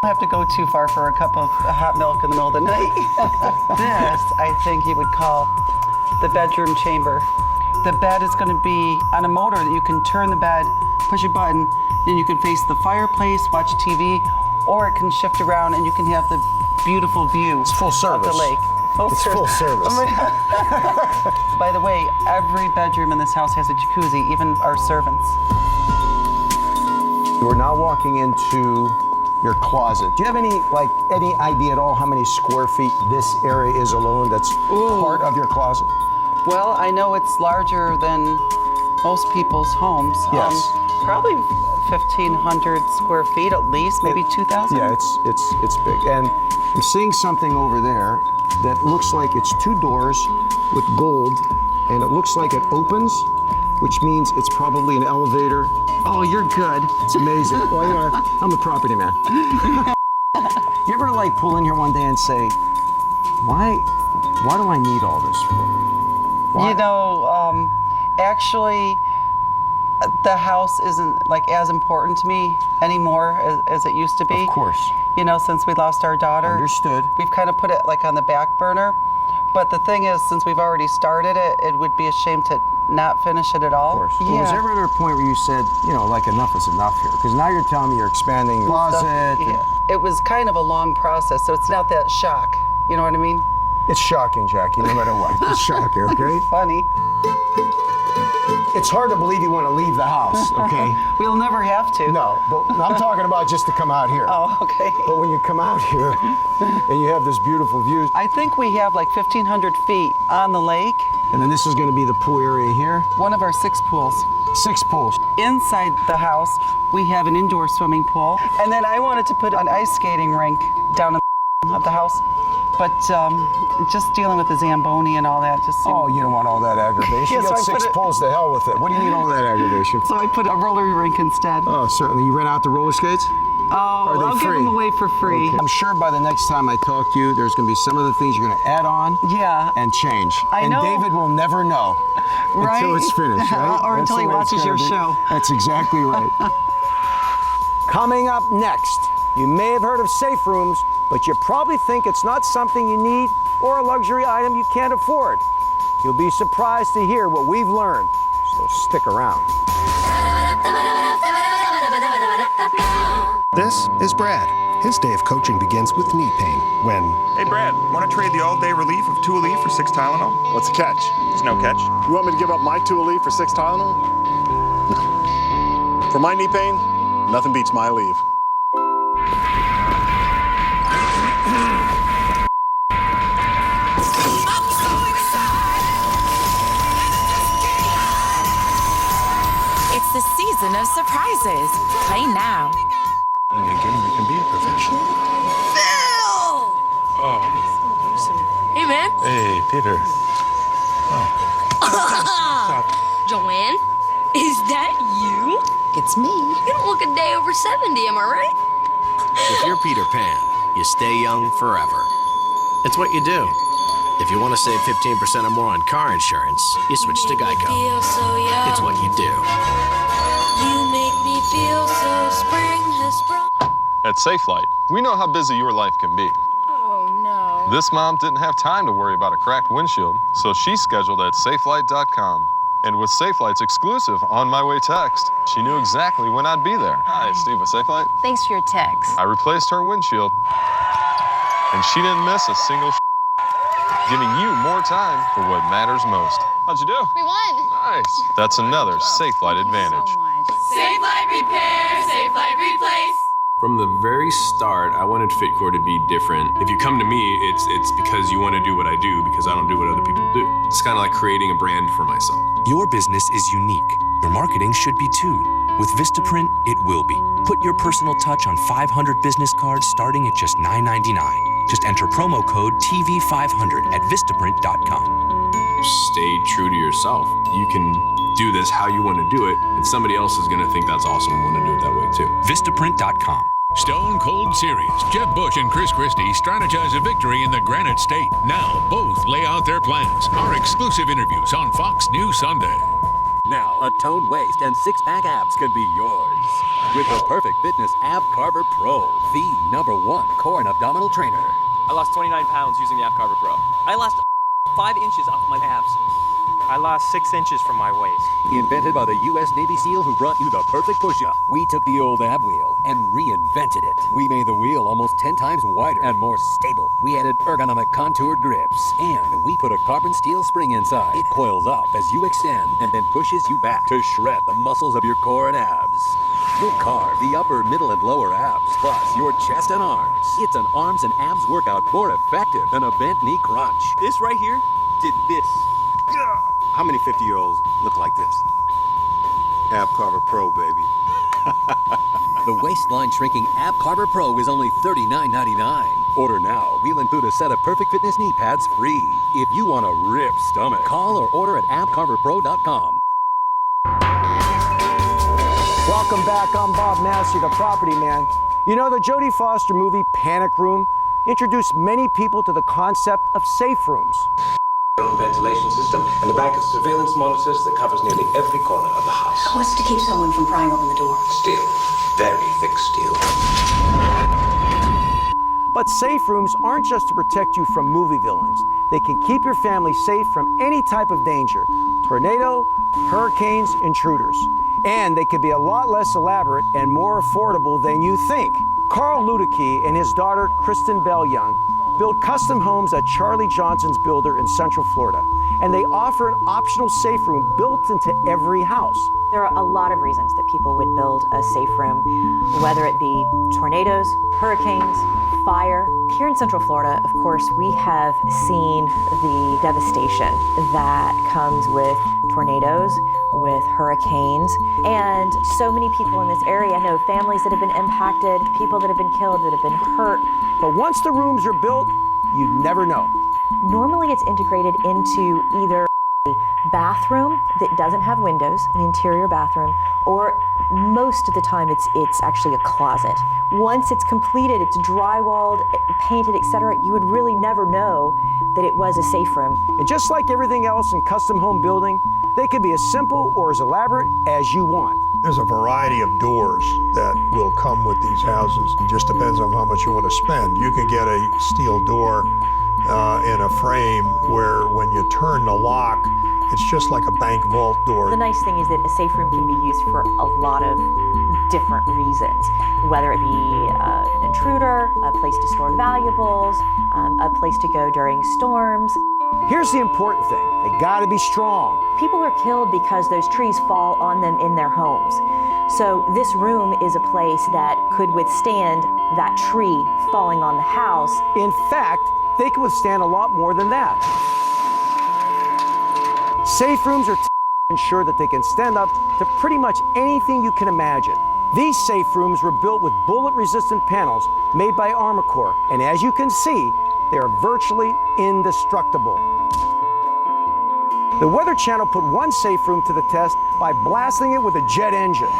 I have to go too far for a cup of hot milk in the middle of the night. This, I think you would call the bedroom chamber. The bed is going to be on a motor that you can turn the bed, push a button, and you can face the fireplace, watch TV, or it can shift around and you can have the beautiful view it's full service. of the lake. Full service. By the way, every bedroom in this house has a jacuzzi, even our servants. We're now walking into your closet. Do you have any idea at all how many square feet this area is alone that's part of your closet? Well, I know it's larger than most people's homes. Yes. Probably 1,500 square feet at least, maybe 2,000. Yeah, it's big. And I'm seeing something over there that looks like it's 2 doors with gold, and it looks like it opens, which means it's probably an elevator. Oh, you're good. It's amazing. Well, you know, I'm a property man. You ever pull in here one day and say, why do I need all this for? Why? You know, actually, the house isn't as important to me anymore as it used to be. Of course. You know, since we lost our daughter. Understood. We've kind of put it on the back burner. But the thing is, since we've already started it, it would be a shame to not finish it at all. Of course. Yeah. Well, was there ever a point where you said, enough is enough here? Because now you're telling me you're expanding your closet. Yeah. It was kind of a long process, so it's not that shock. You know what I mean? It's shocking, Jackie, no matter what. It's shocking, okay? Funny. It's hard to believe you want to leave the house, okay? We'll never have to. No, but I'm talking about just to come out here. Oh, okay. But when you come out here and you have this beautiful view. I think we have 1,500 feet on the lake. And then this is going to be the pool area here? One of our 6 pools. 6 pools. Inside the house, we have an indoor swimming pool. And then I wanted to put an ice skating rink down in the of the house. But just dealing with the Zamboni and all that just seemed... Oh, you don't want all that aggravation? Yeah, You got so 6 pools, to hell with it. What do you need all that aggravation? So I put a roller rink instead. Oh, certainly. You rent out the roller skates? Oh, Are they I'll free? give them away for free. Okay. I'm sure by the next time I talk to you, there's going to be some of the things you're going to add on and change. I know. And David will never know until it's finished, right? Or That's until the he way it's watches your gonna be. show. That's exactly right. Coming up next, you may have heard of safe rooms, but you probably think it's not something you need or a luxury item you can't afford. You'll be surprised to hear what we've learned, so stick around. This is Brad. His day of coaching begins with knee pain when... Hey, Brad, want to trade the all-day relief of 2-Aleve for 6 Tylenol? What's the catch? There's no catch. You want me to give up my 2-Aleve for 6 Tylenol? No. For my knee pain, nothing beats my Aleve. It's the season of surprises. Play now. Being a gamer can be a profession. Phil! Oh. Hey, man. Hey, Peter. Oh. Joanne, is that you? It's me. You don't look a day over 70, am I right? If you're Peter Pan, you stay young forever. It's what you do. If you want to save 15% or more on car insurance, you switch to Geico. Feel so young. It's what you do. You make me feel so spring has sprung. At Safelite, we know how busy your life can be. Oh, no. This mom didn't have time to worry about a cracked windshield, so she scheduled at Safelite.com. And with Safelite's exclusive On My Way text, she knew exactly when I'd be there. Hi, Steve with Safelite. Thanks for your text. I replaced her windshield, and she didn't miss a single giving you more time for what matters most. How'd you do? We won. Nice. That's another Safelite advantage. Safelite repair, Safelite replace. From the very start, I wanted FitCore to be different. If you come to me, it's because you want to do what I do, because I don't do what other people do. It's kind of like creating a brand for myself. Your business is unique. Your marketing should be too. With Vistaprint, it will be. Put your personal touch on 500 business cards starting at just $9.99. Just enter promo code TV500 at Vistaprint.com. Stay true to yourself. You can do this how you want to do it, and somebody else is going to think that's awesome and want to do it that way too. Vistaprint.com. Stone Cold Series. Jeb Bush and Chris Christie strategize a victory in the Granite State. Now both lay out their plans. Our exclusive interviews on Fox News Sunday. Now, a toned waist and six-pack abs can be yours. With the Perfect Fitness Ab Carver Pro, the #1 core and abdominal trainer. I lost 29 pounds using the Ab Carver Pro. I lost 5 inches off my abs. I lost 6 inches from my waist. Invented by the U.S. Navy SEAL who brought you the perfect push-up. We took the old ab wheel and reinvented it. We made the wheel almost 10 times wider and more stable. We added ergonomic contoured grips, and we put a carbon steel spring inside. It coils up as you extend and then pushes you back to shred the muscles of your core and abs. You'll carve the upper, middle, and lower abs, plus your chest and arms. It's an arms and abs workout more effective than a bent knee crunch. This right here did this. How many 50-year-olds look like this? Ab Carver Pro, baby. The waistline shrinking Ab Carver Pro is only $39.99. Order now. We'll include a set of Perfect Fitness knee pads free. If you want a ripped stomach, call or order at abcarverpro.com. Welcome back. I'm Bob Massey, the property man. You know, the Jodie Foster movie Panic Room introduced many people to the concept of safe rooms. Ventilation system and a bank of surveillance monitors that covers nearly every corner of the house. What's to keep someone from prying open the door? Steel. Very thick steel. But safe rooms aren't just to protect you from movie villains. They can keep your family safe from any type of danger: tornado, hurricanes, intruders. And they can be a lot less elaborate and more affordable than you think. Carl Luedecke and his daughter, Kristen Bell Young, build custom homes at Charlie Johnson's Builder in Central Florida. And they offer an optional safe room built into every house. There are a lot of reasons that people would build a safe room, whether it be tornadoes, hurricanes, fire. Here in Central Florida, of course, we have seen the devastation that comes with tornadoes, with hurricanes, and so many people in this area. I know families that have been impacted, people that have been killed, that have been hurt. But once the rooms are built, you'd never know. Normally it's integrated into either a bathroom that doesn't have windows, an interior bathroom, or most of the time it's actually a closet. Once it's completed, it's drywalled, painted, etc., you would really never know that it was a safe room. And just like everything else in custom home building, they can be as simple or as elaborate as you want. There's a variety of doors that will come with these houses. It just depends on how much you want to spend. You can get a steel door in a frame where when you turn the lock, it's just like a bank vault door. The nice thing is that a safe room can be used for a lot of different reasons, whether it be an intruder, a place to store valuables, a place to go during storms. Here's the important thing: they gotta be strong. People are killed because those trees fall on them in their homes. So this room is a place that could withstand that tree falling on the house. In fact, they can withstand a lot more than that. Safe rooms are to ensure that they can stand up to pretty much anything you can imagine. These safe rooms were built with bullet-resistant panels made by Armacore, and as you can see, they are virtually indestructible. The Weather Channel put one safe room to the test by blasting it with a jet engine.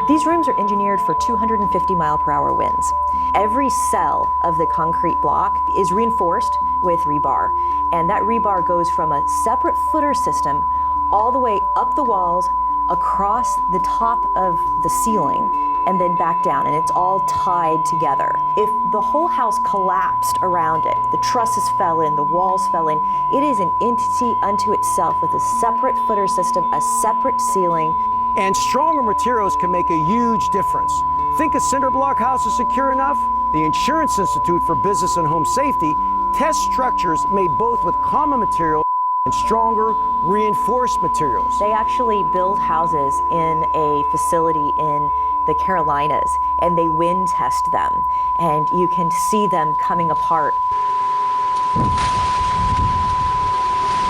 These rooms are engineered for 250-mile-per-hour winds. Every cell of the concrete block is reinforced with rebar, and that rebar goes from a separate footer system all the way up the walls, across the top of the ceiling, and then back down, and it's all tied together. If the whole house collapsed around it, the trusses fell in, the walls fell in, it is an entity unto itself with a separate footer system, a separate ceiling. And stronger materials can make a huge difference. Think a cinder block house is secure enough? The Insurance Institute for Business and Home Safety tests structures made both with common materials and stronger reinforced materials. They actually build houses in a facility in the Carolinas, and they wind test them, and you can see them coming apart.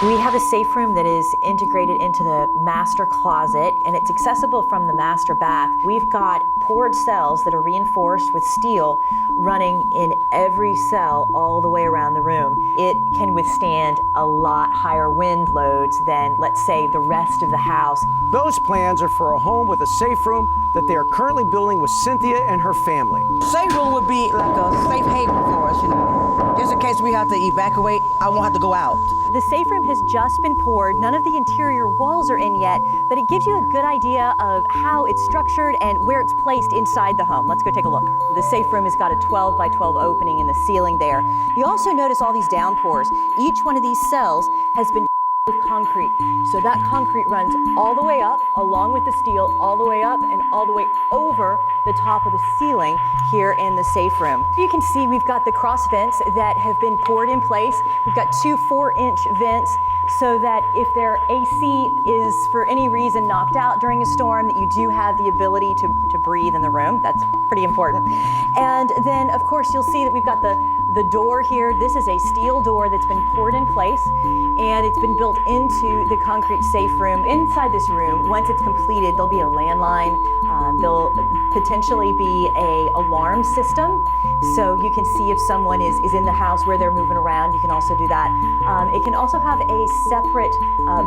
We have a safe room that is integrated into the master closet, and it's accessible from the master bath. We've got poured cells that are reinforced with steel running in every cell all the way around the room. It can withstand a lot higher wind loads than, let's say, the rest of the house. Those plans are for a home with a safe room that they are currently building with Cynthia and her family. Safe room would be like a safe haven for us, you know. Just in case we have to evacuate, I won't have to go out. The safe room has just been poured. None of the interior walls are in yet, but it gives you a good idea of how it's structured and where it's placed inside the home. Let's go take a look. The safe room has got a 12 by 12 opening in the ceiling there. You also notice all these downpours. Each one of these cells has been with concrete. So that concrete runs all the way up, along with the steel, all the way up and all the way over the top of the ceiling here in the safe room. You can see we've got the cross vents that have been poured in place. We've got two 4-inch vents so that if their AC is for any reason knocked out during a storm, that you do have the ability to breathe in the room. That's pretty important. And then of course you'll see that we've got the door here. This is a steel door that's been poured in place, and it's been built into the concrete safe room. Inside this room, once it's completed, there'll be a landline. There'll potentially be a alarm system, so you can see if someone is in the house where they're moving around. You can also do that. It can also have a separate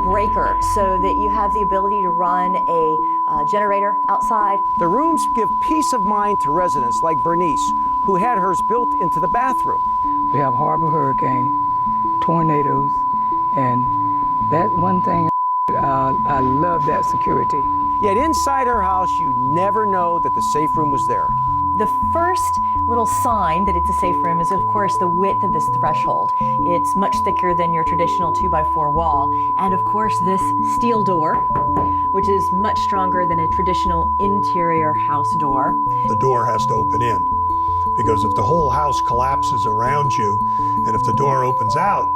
breaker, so that you have the ability to run a generator outside. The rooms give peace of mind to residents like Bernice, who had hers built into the bathroom. We have horrible hurricane, tornadoes, and that one thing, I love that security. Yet inside her house, you never know that the safe room was there. The first little sign that it's a safe room is, of course, the width of this threshold. It's much thicker than your traditional 2x4 wall. And of course, this steel door, which is much stronger than a traditional interior house door. The door has to open in, because if the whole house collapses around you, and if the door opens out,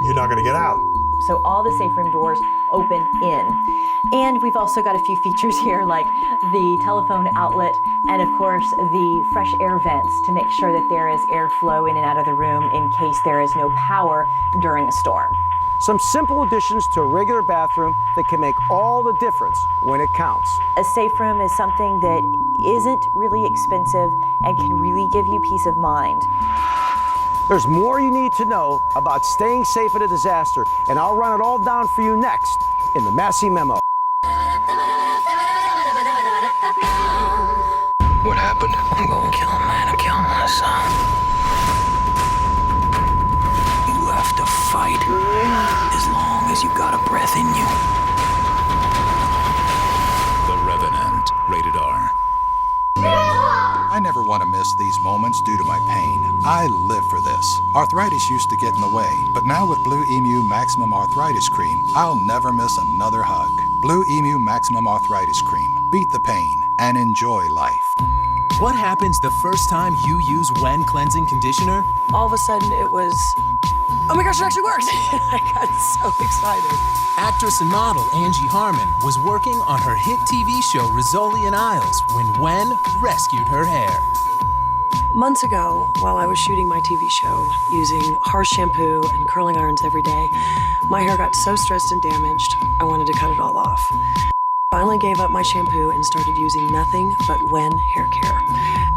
you're not going to get out. So all the safe room doors open in. And we've also got a few features here, like the telephone outlet, and of course the fresh air vents to make sure that there is airflow in and out of the room in case there is no power during a storm. Some simple additions to a regular bathroom that can make all the difference when it counts. A safe room is something that isn't really expensive and can really give you peace of mind. There's more you need to know about staying safe in a disaster, and I'll run it all down for you next in the Massey Memo. What happened? I'm going to kill a man and kill my son. You have to fight as long as you got a breath in you. The Revenant, rated R. I never want to miss these moments due to my pain. I live for this. Arthritis used to get in the way, but now with Blue Emu Maximum Arthritis Cream, I'll never miss another hug. Blue Emu Maximum Arthritis Cream. Beat the pain and enjoy life. What happens the first time you use Wen Cleansing Conditioner? All of a sudden it was, oh my gosh, it actually works. I got so excited. Actress and model Angie Harmon was working on her hit TV show Rizzoli and Isles when Wen rescued her hair. Months ago, while I was shooting my TV show, using harsh shampoo and curling irons every day, my hair got so stressed and damaged, I wanted to cut it all off. I finally gave up my shampoo and started using nothing but Wen hair care.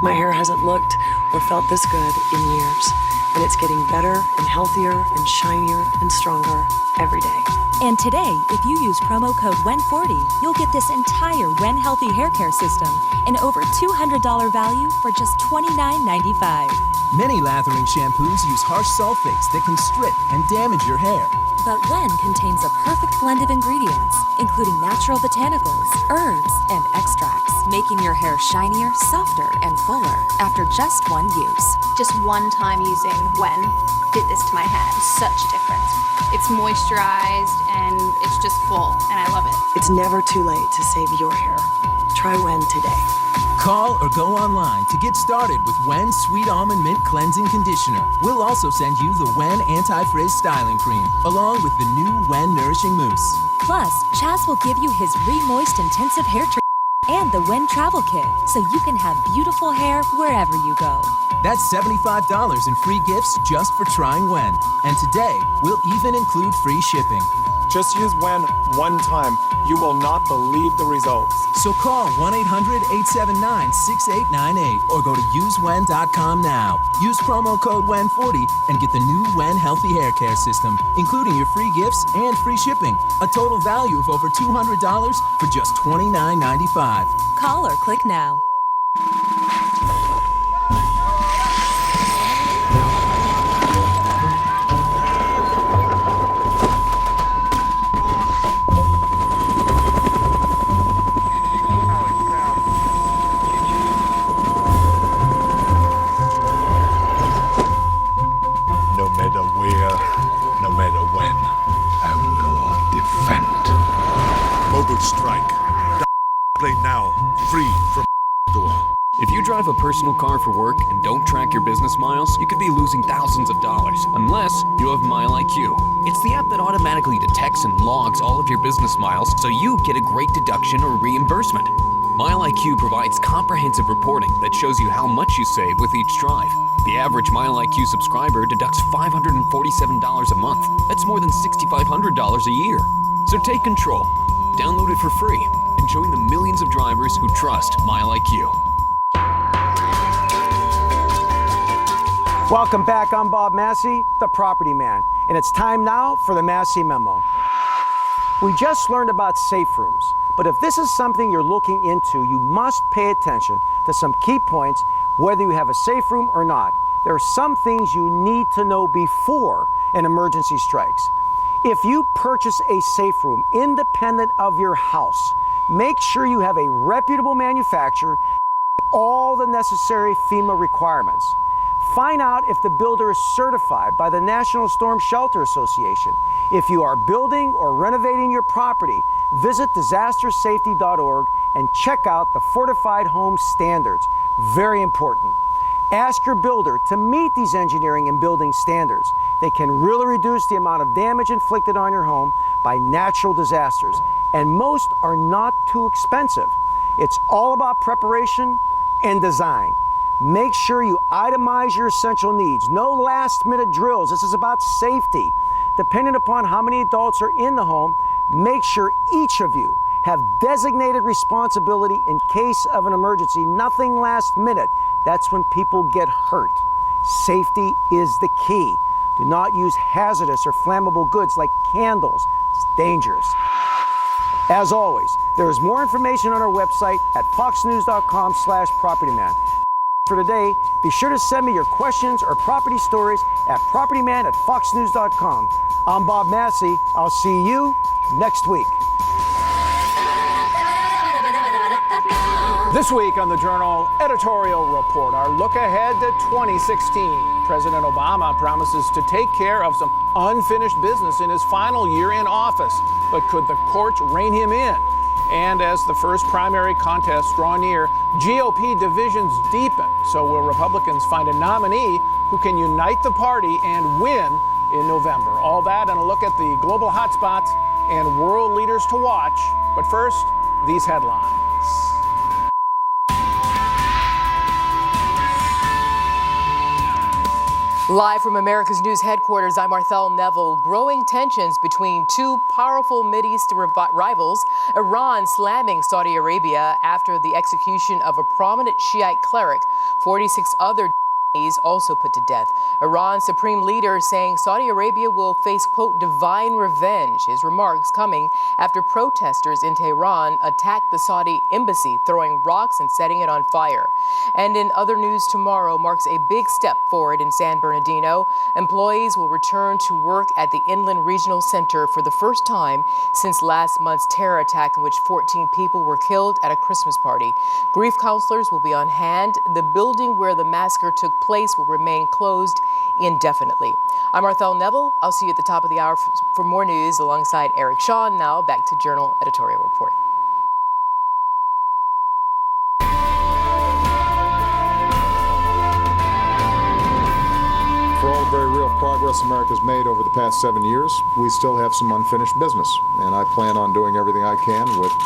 My hair hasn't looked or felt this good in years, and it's getting better and healthier and shinier and stronger every day. And today, if you use promo code WEN40, you'll get this entire Wen Healthy Hair Care System, an over $200 value for just $29.95. Many lathering shampoos use harsh sulfates that can strip and damage your hair. But Wen contains a perfect blend of ingredients, including natural botanicals, herbs, and extracts, making your hair shinier, softer, and fuller after just one use. Just one time using Wen did this to my head. Such a difference. It's moisturized and it's just full, and I love it. It's never too late to save your hair. Try Wen today. Call or go online to get started with Wen Sweet Almond Mint Cleansing Conditioner. We'll also send you the Wen Anti-Frizz Styling Cream, along with the new Wen Nourishing Mousse. Plus, Chaz will give you his Re-Moist Intensive Hair Treatment and the Wen Travel Kit, so you can have beautiful hair wherever you go. That's $75 in free gifts just for trying Wen. And today, we'll even include free shipping. Just use Wen one time. You will not believe the results. So call 1-800-879-6898 or go to usewen.com now. Use promo code WEN40 and get the new Wen Healthy Hair Care System, including your free gifts and free shipping. A total value of over $200 for just $29.95. Call or click now. No matter where, no matter when, I will defend. Mobile strike. Play now. Free from drive a personal car for work and don't track your business miles, you could be losing thousands of dollars, unless you have MileIQ. It's the app that automatically detects and logs all of your business miles so you get a great deduction or reimbursement. MileIQ provides comprehensive reporting that shows you how much you save with each drive. The average MileIQ subscriber deducts $547 a month. That's more than $6,500 a year. So take control. Download it for free and join the millions of drivers who trust MileIQ. Welcome back. I'm Bob Massey, the Property Man, and it's time now for the Massey Memo. We just learned about safe rooms, but if this is something you're looking into, you must pay attention to some key points, whether you have a safe room or not. There are some things you need to know before an emergency strikes. If you purchase a safe room independent of your house, make sure you have a reputable manufacturer, all the necessary FEMA requirements. Find out if the builder is certified by the National Storm Shelter Association. If you are building or renovating your property, visit disastersafety.org and check out the Fortified Home Standards. Very important. Ask your builder to meet these engineering and building standards. They can really reduce the amount of damage inflicted on your home by natural disasters, and most are not too expensive. It's all about preparation and design. Make sure you itemize your essential needs. No last-minute drills. This is about safety. Depending upon how many adults are in the home, make sure each of you have designated responsibility in case of an emergency. Nothing last minute. That's when people get hurt. Safety is the key. Do not use hazardous or flammable goods like candles. It's dangerous. As always, there is more information on our website at foxnews.com/propertyman. For today, be sure to send me your questions or property stories at propertyman@foxnews.com. I'm Bob Massey. I'll see you next week. This week on the Journal Editorial Report, our look ahead to 2016. President Obama promises to take care of some unfinished business in his final year in office. But could the courts rein him in? And as the first primary contests draw near, GOP divisions deepen. So will Republicans find a nominee who can unite the party and win in November? All that and a look at the global hotspots and world leaders to watch. But first, these headlines. Live from America's News headquarters, I'm Marthel Neville. Growing tensions between two powerful Mideast rivals, Iran slamming Saudi Arabia after the execution of a prominent Shiite cleric, 46 other also put to death. Iran's supreme leader saying Saudi Arabia will face, quote, divine revenge. His remarks coming after protesters in Tehran attacked the Saudi embassy, throwing rocks and setting it on fire. And in other news, tomorrow marks a big step forward in San Bernardino. Employees will return to work at the Inland Regional Center for the first time since last month's terror attack in which 14 people were killed at a Christmas party. Grief counselors will be on hand. The building where the massacre took place will remain closed indefinitely. I'm Marthel Neville. I'll see you at the top of the hour for more news alongside Eric Shawn. Now back to Journal Editorial Report. For all the very real progress America's made over the past 7 years, we still have some unfinished business. And I plan on doing everything I can with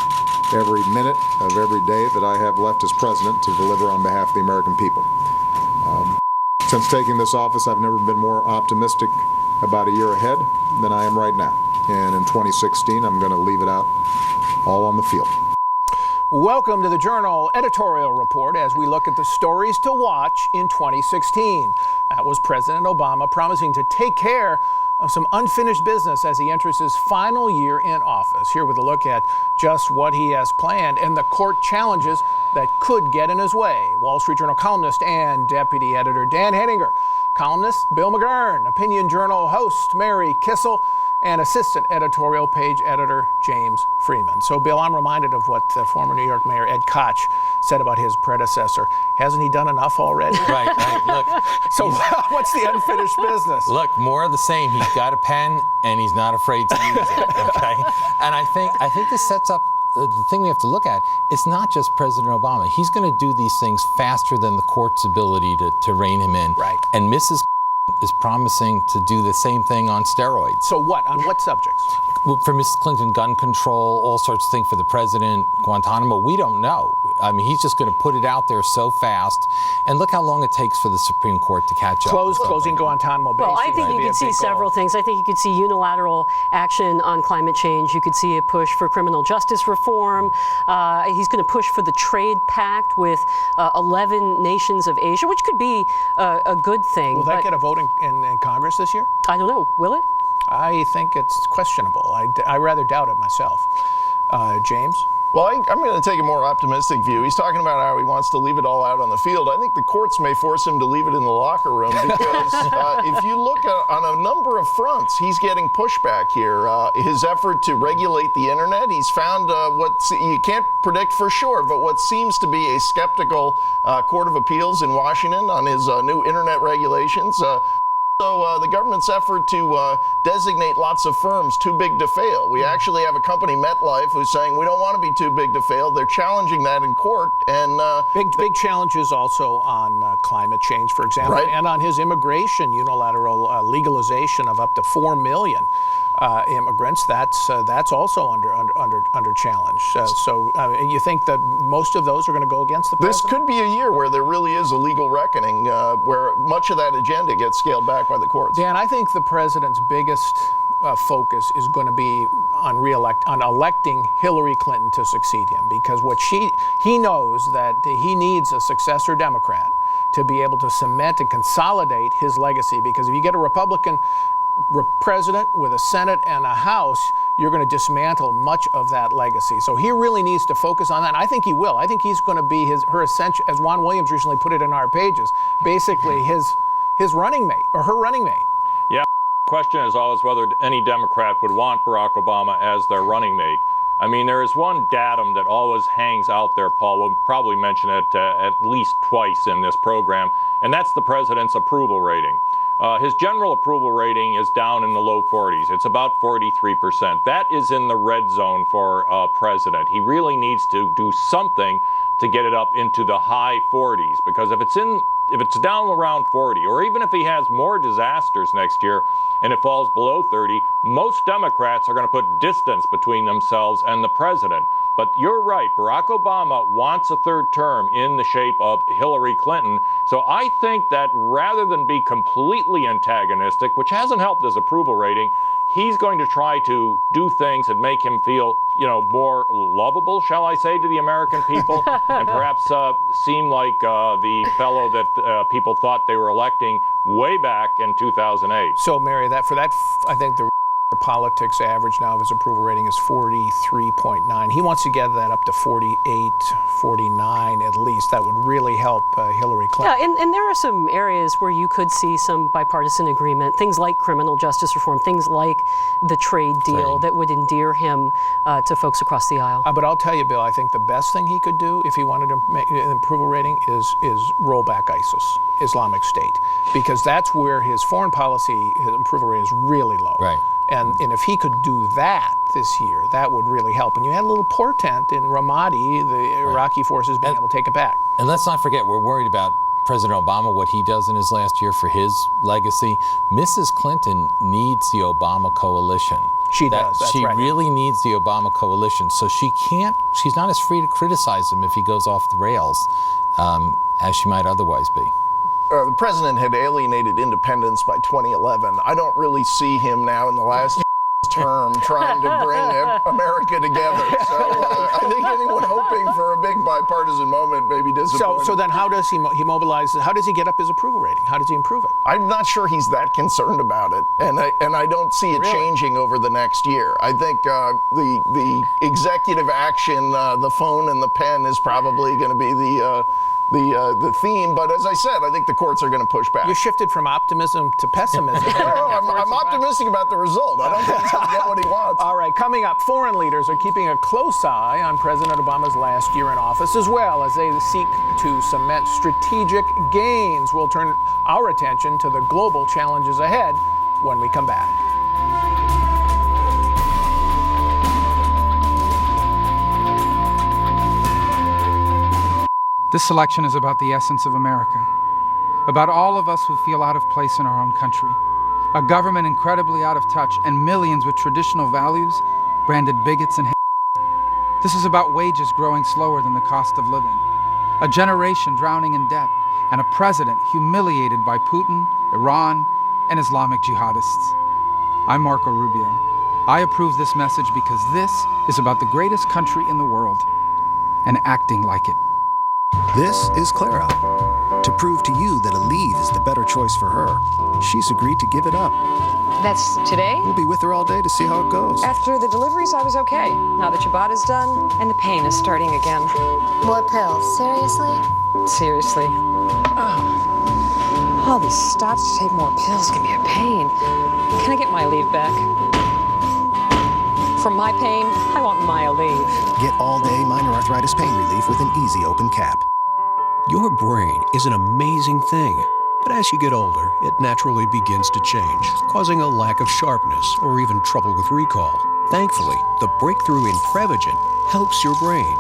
every minute of every day that I have left as president to deliver on behalf of the American people. Since taking this office, I've never been more optimistic about a year ahead than I am right now. And in 2016, I'm going to leave it out all on the field. Welcome to the Journal Editorial Report as we look at the stories to watch in 2016. That was President Obama promising to take care of some unfinished business as he enters his final year in office. Here with a look at just what he has planned and the court challenges that could get in his way. Wall Street Journal columnist and deputy editor Dan Henninger, columnist Bill McGurn, Opinion Journal host Mary Kissel, and assistant editorial page editor James Freeman. So, Bill, I'm reminded of what former New York Mayor Ed Koch said about his predecessor. Hasn't he done enough already? Right. Look. So what's the unfinished business? Look, more of the same. He's got a pen, and he's not afraid to use it, okay? And I think this sets up the thing we have to look at, it's not just President Obama. He's going to do these things faster than the court's ability to rein him in. Right. And Mrs. is promising to do the same thing on steroids. So what? On what subjects? Well, for Mrs. Clinton, gun control, all sorts of things. For the president, Guantanamo, we don't know. I mean, he's just going to put it out there so fast. And look how long it takes for the Supreme Court to catch up. Closing Guantanamo Bay. Well, I think you could see several things. I think you could see unilateral action on climate change. You could see a push for criminal justice reform. He's going to push for the trade pact with 11 nations of Asia, which could be a good thing. Will that get a vote in Congress this year? I don't know. Will it? I think it's questionable. I rather doubt it myself. James? Well, I'm going to take a more optimistic view. He's talking about how he wants to leave it all out on the field. I think the courts may force him to leave it in the locker room because if you look on a number of fronts, he's getting pushback here. His effort to regulate the internet, he's found what you can't predict for sure, but what seems to be a skeptical Court of Appeals in Washington on his new internet regulations. So the government's effort to designate lots of firms too big to fail. We actually have a company, MetLife, who's saying we don't want to be too big to fail. They're challenging that in court. And big challenges also on climate change, for example, right. And on his immigration unilateral legalization of up to 4 million. Immigrants, that's also under challenge. So you think that most of those are going to go against the president? This could be a year where there really is a legal reckoning, where much of that agenda gets scaled back by the courts. Dan, I think the president's biggest focus is going to be on electing Hillary Clinton to succeed him, because he knows that he needs a successor Democrat to be able to cement and consolidate his legacy. Because if you get a Republican president with a Senate and a House, you're going to dismantle much of that legacy. So he really needs to focus on that. And I think he will. I think he's going to be her essential, as Juan Williams recently put it in our pages, basically his running mate or her running mate. Yeah. The question is always whether any Democrat would want Barack Obama as their running mate. I mean, there is one datum that always hangs out there, Paul. We'll probably mention it at least twice in this program, and that's the president's approval rating. His general approval rating is down in the low 40s. It's about 43%. That is in the red zone for president. He really needs to do something to get it up into the high 40s, because if it's down around 40, or even if he has more disasters next year and it falls below 30, most Democrats are going to put distance between themselves and the president. But you're right, Barack Obama wants a third term in the shape of Hillary Clinton. So I think that rather than be completely antagonistic, which hasn't helped his approval rating, he's going to try to do things that make him feel, more lovable, shall I say, to the American people, and perhaps seem like the fellow that people thought they were electing way back in 2008. So, Mary, I think the politics average now of his approval rating is 43.9. He wants to get that up to 48, 49 at least. That would really help Hillary Clinton. Yeah, and there are some areas where you could see some bipartisan agreement, things like criminal justice reform, things like the trade deal that would endear him to folks across the aisle. But I'll tell you, Bill, I think the best thing he could do if he wanted to make an approval rating is roll back ISIS, Islamic State, because that's where his foreign policy, his approval rating is really low. Right. And if he could do that this year, that would really help. And you had a little portent in Ramadi, the Iraqi forces being able to take it back. And let's not forget, we're worried about President Obama, what he does in his last year for his legacy. Mrs. Clinton needs the Obama coalition. She does. That's she right. really needs the Obama coalition. So she's not as free to criticize him if he goes off the rails as she might otherwise be. The president had alienated independents by 2011. I don't really see him now in the last term trying to bring America together. So I think anyone hoping for a big bipartisan moment may be disappointed. So then how does he mobilize? How does he get up his approval rating? How does he improve it? I'm not sure he's that concerned about it, and I don't see it changing over the next year. I think the executive action, the phone and the pen is probably going to be the theme, but as I said, I think the courts are going to push back. You shifted from optimism to pessimism. No, I'm optimistic about the result. I don't think he's going to get what he wants. All right, coming up, foreign leaders are keeping a close eye on President Obama's last year in office, as well as they seek to cement strategic gains. We'll turn our attention to the global challenges ahead when we come back. This election is about the essence of America, about all of us who feel out of place in our own country, a government incredibly out of touch, and millions with traditional values branded bigots and This is about wages growing slower than the cost of living, a generation drowning in debt, and a president humiliated by Putin, Iran, and Islamic jihadists. I'm Marco Rubio. I approve this message because this is about the greatest country in the world and acting like it. This is Clara. To prove to you that Aleve is the better choice for her, she's agreed to give it up. That's today? We'll be with her all day to see how it goes. After the deliveries, I was okay. Now the Ciabatta's done, and the pain is starting again. More pills, seriously? Seriously. Oh. All these stops to take more pills can be a pain. Can I get my Aleve back? For my pain, I want my Aleve. Get all-day minor arthritis pain relief with an easy open cap. Your brain is an amazing thing, but as you get older, it naturally begins to change, causing a lack of sharpness or even trouble with recall. Thankfully, the breakthrough in Prevagen helps your brain,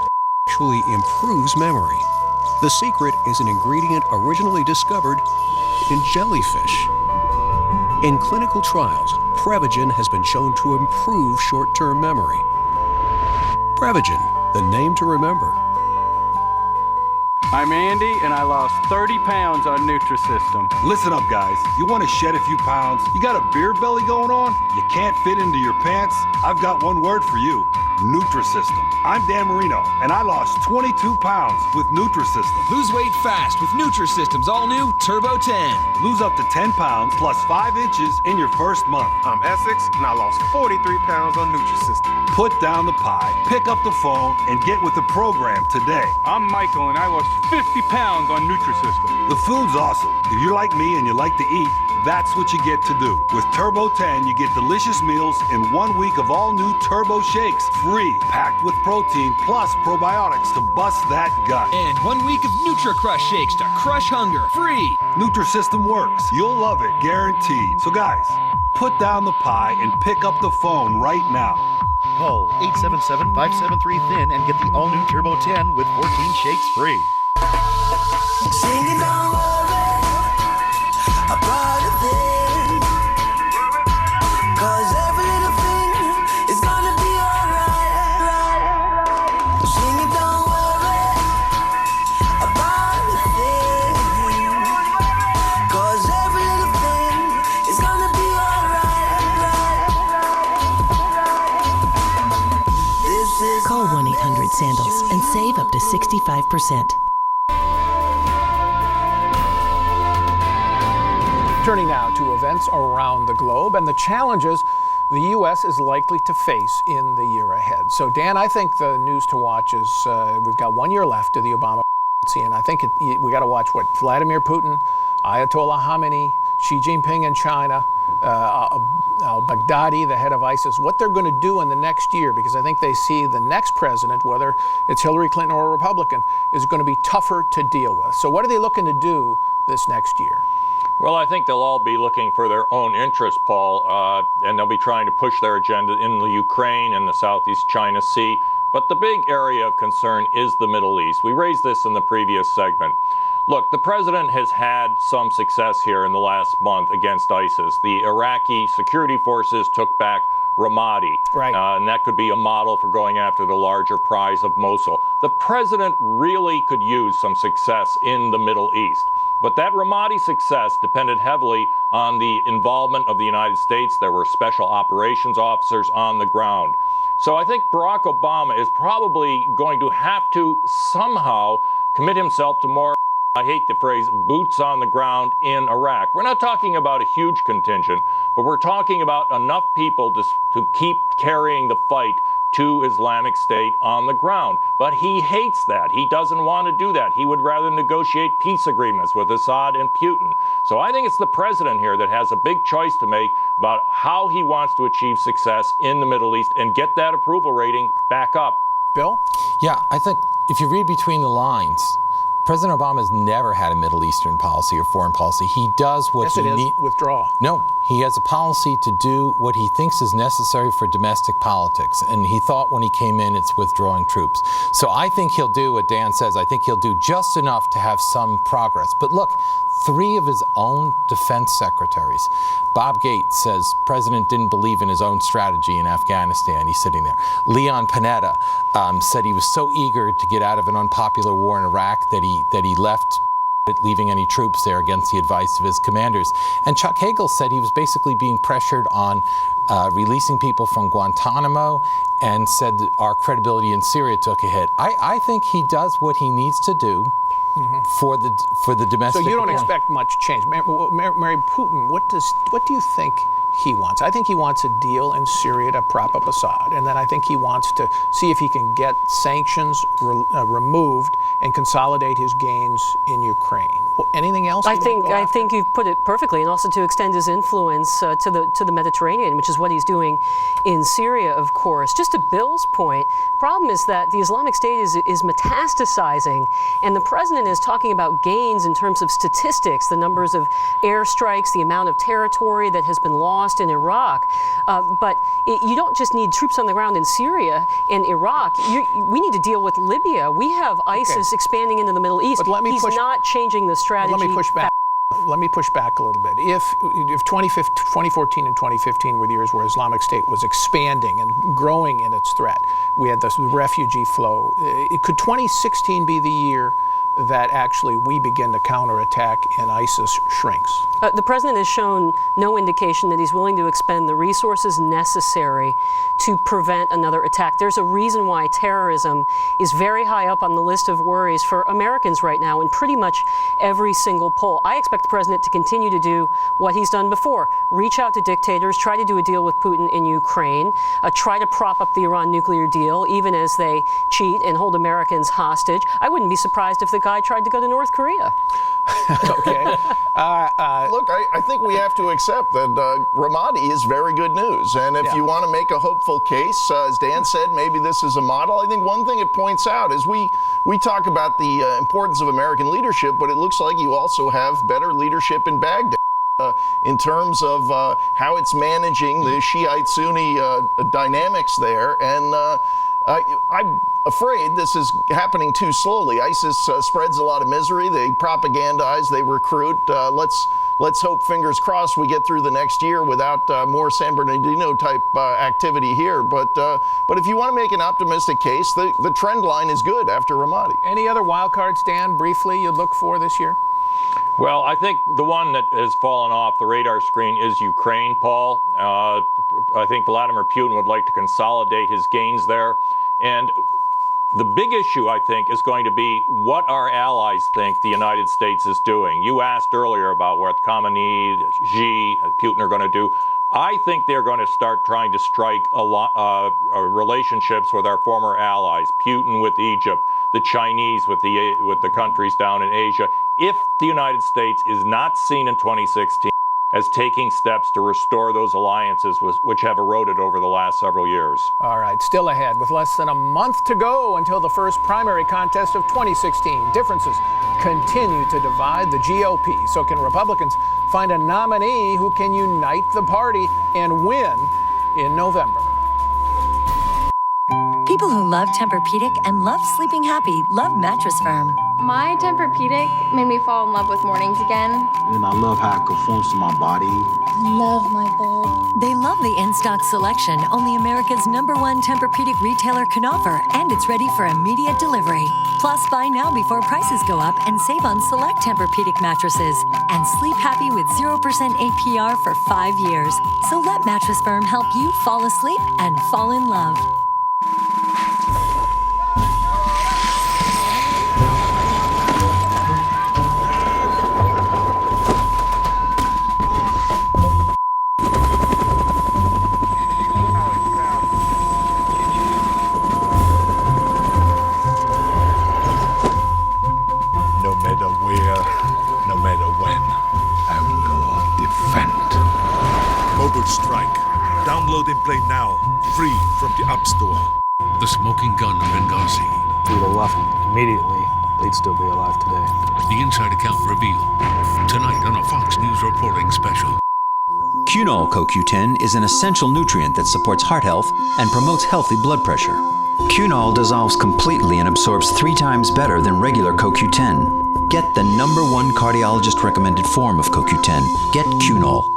actually improves memory. The secret is an ingredient originally discovered in jellyfish. In clinical trials, Prevagen has been shown to improve short-term memory. Prevagen, the name to remember. I'm Andy, and I lost 30 pounds on Nutrisystem. Listen up, guys. You want to shed a few pounds? You got a beer belly going on? You can't fit into your pants? I've got one word for you. Nutrisystem. I'm Dan Marino, and I lost 22 pounds with Nutrisystem. Lose weight fast with Nutrisystem's all-new Turbo 10. Lose up to 10 pounds plus 5 inches in your first month. I'm Essex, and I lost 43 pounds on Nutrisystem. Put down the pie, pick up the phone, and get with the program today. I'm Michael, and I lost 50 pounds on Nutrisystem. The food's awesome. If you're like me and you like to eat, that's what you get to do. With Turbo 10, you get delicious meals in 1 week of all new Turbo Shakes, free, packed with protein plus probiotics to bust that gut. And 1 week of NutriCrush shakes to crush hunger, free. Nutrisystem works. You'll love it, guaranteed. So guys, put down the pie and pick up the phone right now. Call 877-573-THIN and get the all-new Turbo 10 with 14 shakes free. Sing it, don't worry about a thing, 'cause every little thing is gonna be alright. Sing it, don't worry about a thing, 'cause every little thing is gonna be alright. This is Call 1-800-SANDALS and save up to 65%. Turning now to events around the globe and the challenges the U.S. is likely to face in the year ahead. So, Dan, I think the news to watch is we've got 1 year left of the Obama presidency, and I think we got to watch what Vladimir Putin, Ayatollah Khamenei, Xi Jinping in China, al-Baghdadi, the head of ISIS, what they're going to do in the next year, because I think they see the next president, whether it's Hillary Clinton or a Republican, is going to be tougher to deal with. So what are they looking to do this next year? Well, I think they'll all be looking for their own interests, Paul, and they'll be trying to push their agenda in the Ukraine and the Southeast China Sea. But the big area of concern is the Middle East. We raised this in the previous segment. Look, the president has had some success here in the last month against ISIS. The Iraqi security forces took back Ramadi, and that could be a model for going after the larger prize of Mosul. The president really could use some success in the Middle East. But that Ramadi success depended heavily on the involvement of the United States. There were special operations officers on the ground. So I think Barack Obama is probably going to have to somehow commit himself to more, I hate the phrase, boots on the ground in Iraq. We're not talking about a huge contingent, but we're talking about enough people to keep carrying the fight to Islamic State on the ground. But he hates that. He doesn't want to do that. He would rather negotiate peace agreements with Assad and Putin. So I think it's the president here that has a big choice to make about how he wants to achieve success in the Middle East and get that approval rating back up. Bill? Yeah, I think if you read between the lines, President Obama has never had a Middle Eastern policy or foreign policy. He does what yes, he needs. Withdraw. No, he has a policy to do what he thinks is necessary for domestic politics. And he thought when he came in, it's withdrawing troops. So I think he'll do what Dan says. I think he'll do just enough to have some progress. But look, 3 of his own defense secretaries. Bob Gates says President didn't believe in his own strategy in Afghanistan. He's sitting there. Leon Panetta said he was so eager to get out of an unpopular war in Iraq that he left leaving any troops there against the advice of his commanders. And Chuck Hagel said he was basically being pressured on releasing people from Guantanamo, and said that our credibility in Syria took a hit. I think he does what he needs to do for the domestic. So you don't expect much change. Mary Putin, what do you think he wants? I think he wants a deal in Syria to prop up Assad, and then I think he wants to see if he can get sanctions removed and consolidate his gains in Ukraine. Anything else? I think you've put it perfectly, and also to extend his influence to the Mediterranean, which is what he's doing in Syria, of course. Just to Bill's point, problem is that the Islamic State is metastasizing, and the president is talking about gains in terms of statistics, the numbers of airstrikes, the amount of territory that has been lost in Iraq. But you don't just need troops on the ground in Syria and Iraq. We need to deal with Libya. We have ISIS expanding into the Middle East. He's not changing the strategy. Let me push back a little bit. If 2014 and 2015 were the years where Islamic State was expanding and growing in its threat, we had this refugee flow. Could 2016 be the year that actually we begin to counterattack and ISIS shrinks? The president has shown no indication that he's willing to expend the resources necessary to prevent another attack. There's a reason why terrorism is very high up on the list of worries for Americans right now in pretty much every single poll. I expect the president to continue to do what he's done before. Reach out to dictators, try to do a deal with Putin in Ukraine, try to prop up the Iran nuclear deal, even as they cheat and hold Americans hostage. I wouldn't be surprised if the guy tried to go to North Korea. Okay. Look, I think we have to accept that Ramadi is very good news. And if you want to make a hopeful case, as Dan said, maybe this is a model. I think one thing it points out is we talk about the importance of American leadership, but it looks like you also have better leadership in Baghdad. In terms of how it's managing the Shiite-Sunni dynamics there. And I'm afraid this is happening too slowly. ISIS spreads a lot of misery. They propagandize, they recruit. Let's hope, fingers crossed, we get through the next year without more San Bernardino type activity here. But if you want to make an optimistic case, the trend line is good after Ramadi. Any other wild cards, Dan, briefly, you'd look for this year? Well, I think the one that has fallen off the radar screen is Ukraine, Paul. I think Vladimir Putin would like to consolidate his gains there. And the big issue, I think, is going to be what our allies think the United States is doing. You asked earlier about what Khamenei, Xi, Putin are going to do. I think they're going to start trying to strike relationships with our former allies, Putin with Egypt, the Chinese with the countries down in Asia. If the United States is not seen in 2016 as taking steps to restore those alliances which have eroded over the last several years. All right, still ahead with less than a month to go until the first primary contest of 2016. Differences continue to divide the GOP. So can Republicans find a nominee who can unite the party and win in November? People who love Tempur-Pedic and love sleeping happy love Mattress Firm. My Tempur-Pedic made me fall in love with mornings again. And I love how it conforms to my body. I love my bed. They love the in-stock selection only America's #1 Tempur-Pedic retailer can offer, and it's ready for immediate delivery. Plus, buy now before prices go up and save on select Tempur-Pedic mattresses. And sleep happy with 0% APR for 5 years. So let Mattress Firm help you fall asleep and fall in love. No matter where, no matter when, I will defend. Mobile Strike. Download and play now, free from the App Store. The smoking gun of Benghazi. To the left immediately they'd still be alive today. The inside account revealed tonight on a Fox News reporting special. Cunol CoQ10 is an essential nutrient that supports heart health and promotes healthy blood pressure. Cunol dissolves completely and absorbs 3 times better than regular CoQ10. Get the #1 cardiologist recommended form of CoQ10. Get Cunol.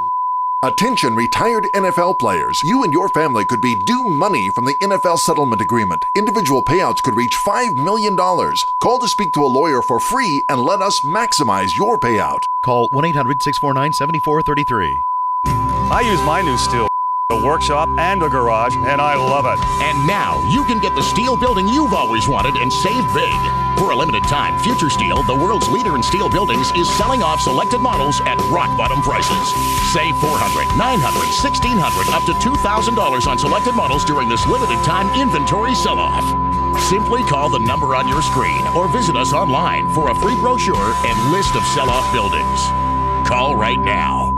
Attention retired NFL players. You and your family could be due money from the NFL settlement agreement. Individual payouts could reach $5 million. Call to speak to a lawyer for free and let us maximize your payout. Call 1-800-649-7433. I use my new steel, a workshop and a garage, and I love it. And now you can get the steel building you've always wanted and save big. For a limited time, Future Steel, the world's leader in steel buildings, is selling off selected models at rock-bottom prices. Save $400, $900, $1,600, up to $2,000 on selected models during this limited time inventory sell-off. Simply call the number on your screen or visit us online for a free brochure and list of sell-off buildings. Call right now.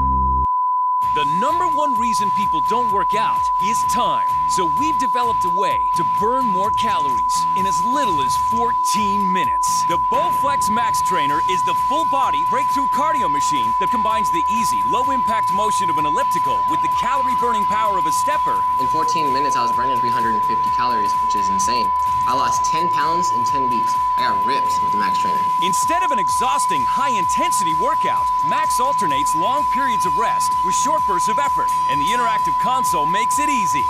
The #1 reason people don't work out is time. So we've developed a way to burn more calories in as little as 14 minutes. The Bowflex Max Trainer is the full-body breakthrough cardio machine that combines the easy, low-impact motion of an elliptical with the calorie-burning power of a stepper. In 14 minutes, I was burning 350 calories, which is insane. I lost 10 pounds in 10 weeks. I got ripped with the Max Trainer. Instead of an exhausting, high-intensity workout, Max alternates long periods of rest with short bursts of effort, and the interactive console makes it easy.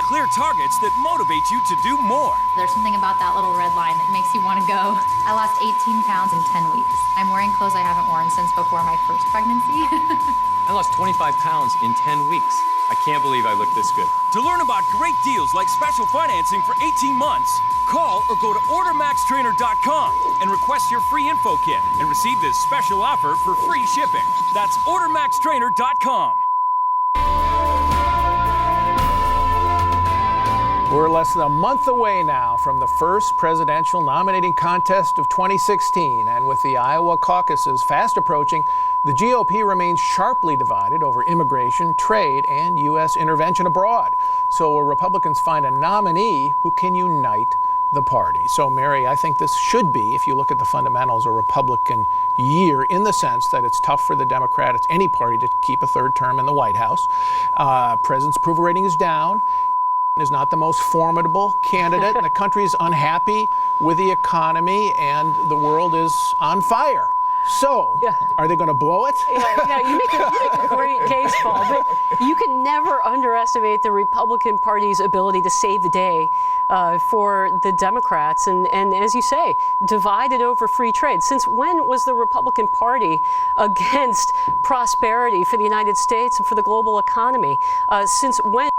Clear targets that motivate you to do more. There's something about that little red line that makes you want to go. I lost 18 pounds in 10 weeks. I'm wearing clothes I haven't worn since before my first pregnancy. I lost 25 pounds in 10 weeks. I can't believe I look this good. To learn about great deals like special financing for 18 months, call or go to ordermaxtrainer.com and request your free info kit and receive this special offer for free shipping. That's ordermaxtrainer.com. We're less than a month away now from the first presidential nominating contest of 2016, and with the Iowa caucuses fast approaching, the GOP remains sharply divided over immigration, trade, and U.S. intervention abroad. So will Republicans find a nominee who can unite the party? So, Mary, I think this should be, if you look at the fundamentals, a Republican year in the sense that it's tough for the Democrats, any party, to keep a third term in the White House. President's approval rating is down. Is not the most formidable candidate, and the country is unhappy with the economy, and the world is on fire. So, are they going to blow it? Yeah, you make a great case, Paul, but you can never underestimate the Republican Party's ability to save the day for the Democrats, and as you say, divided over free trade. Since when was the Republican Party against prosperity for the United States and for the global economy? Since when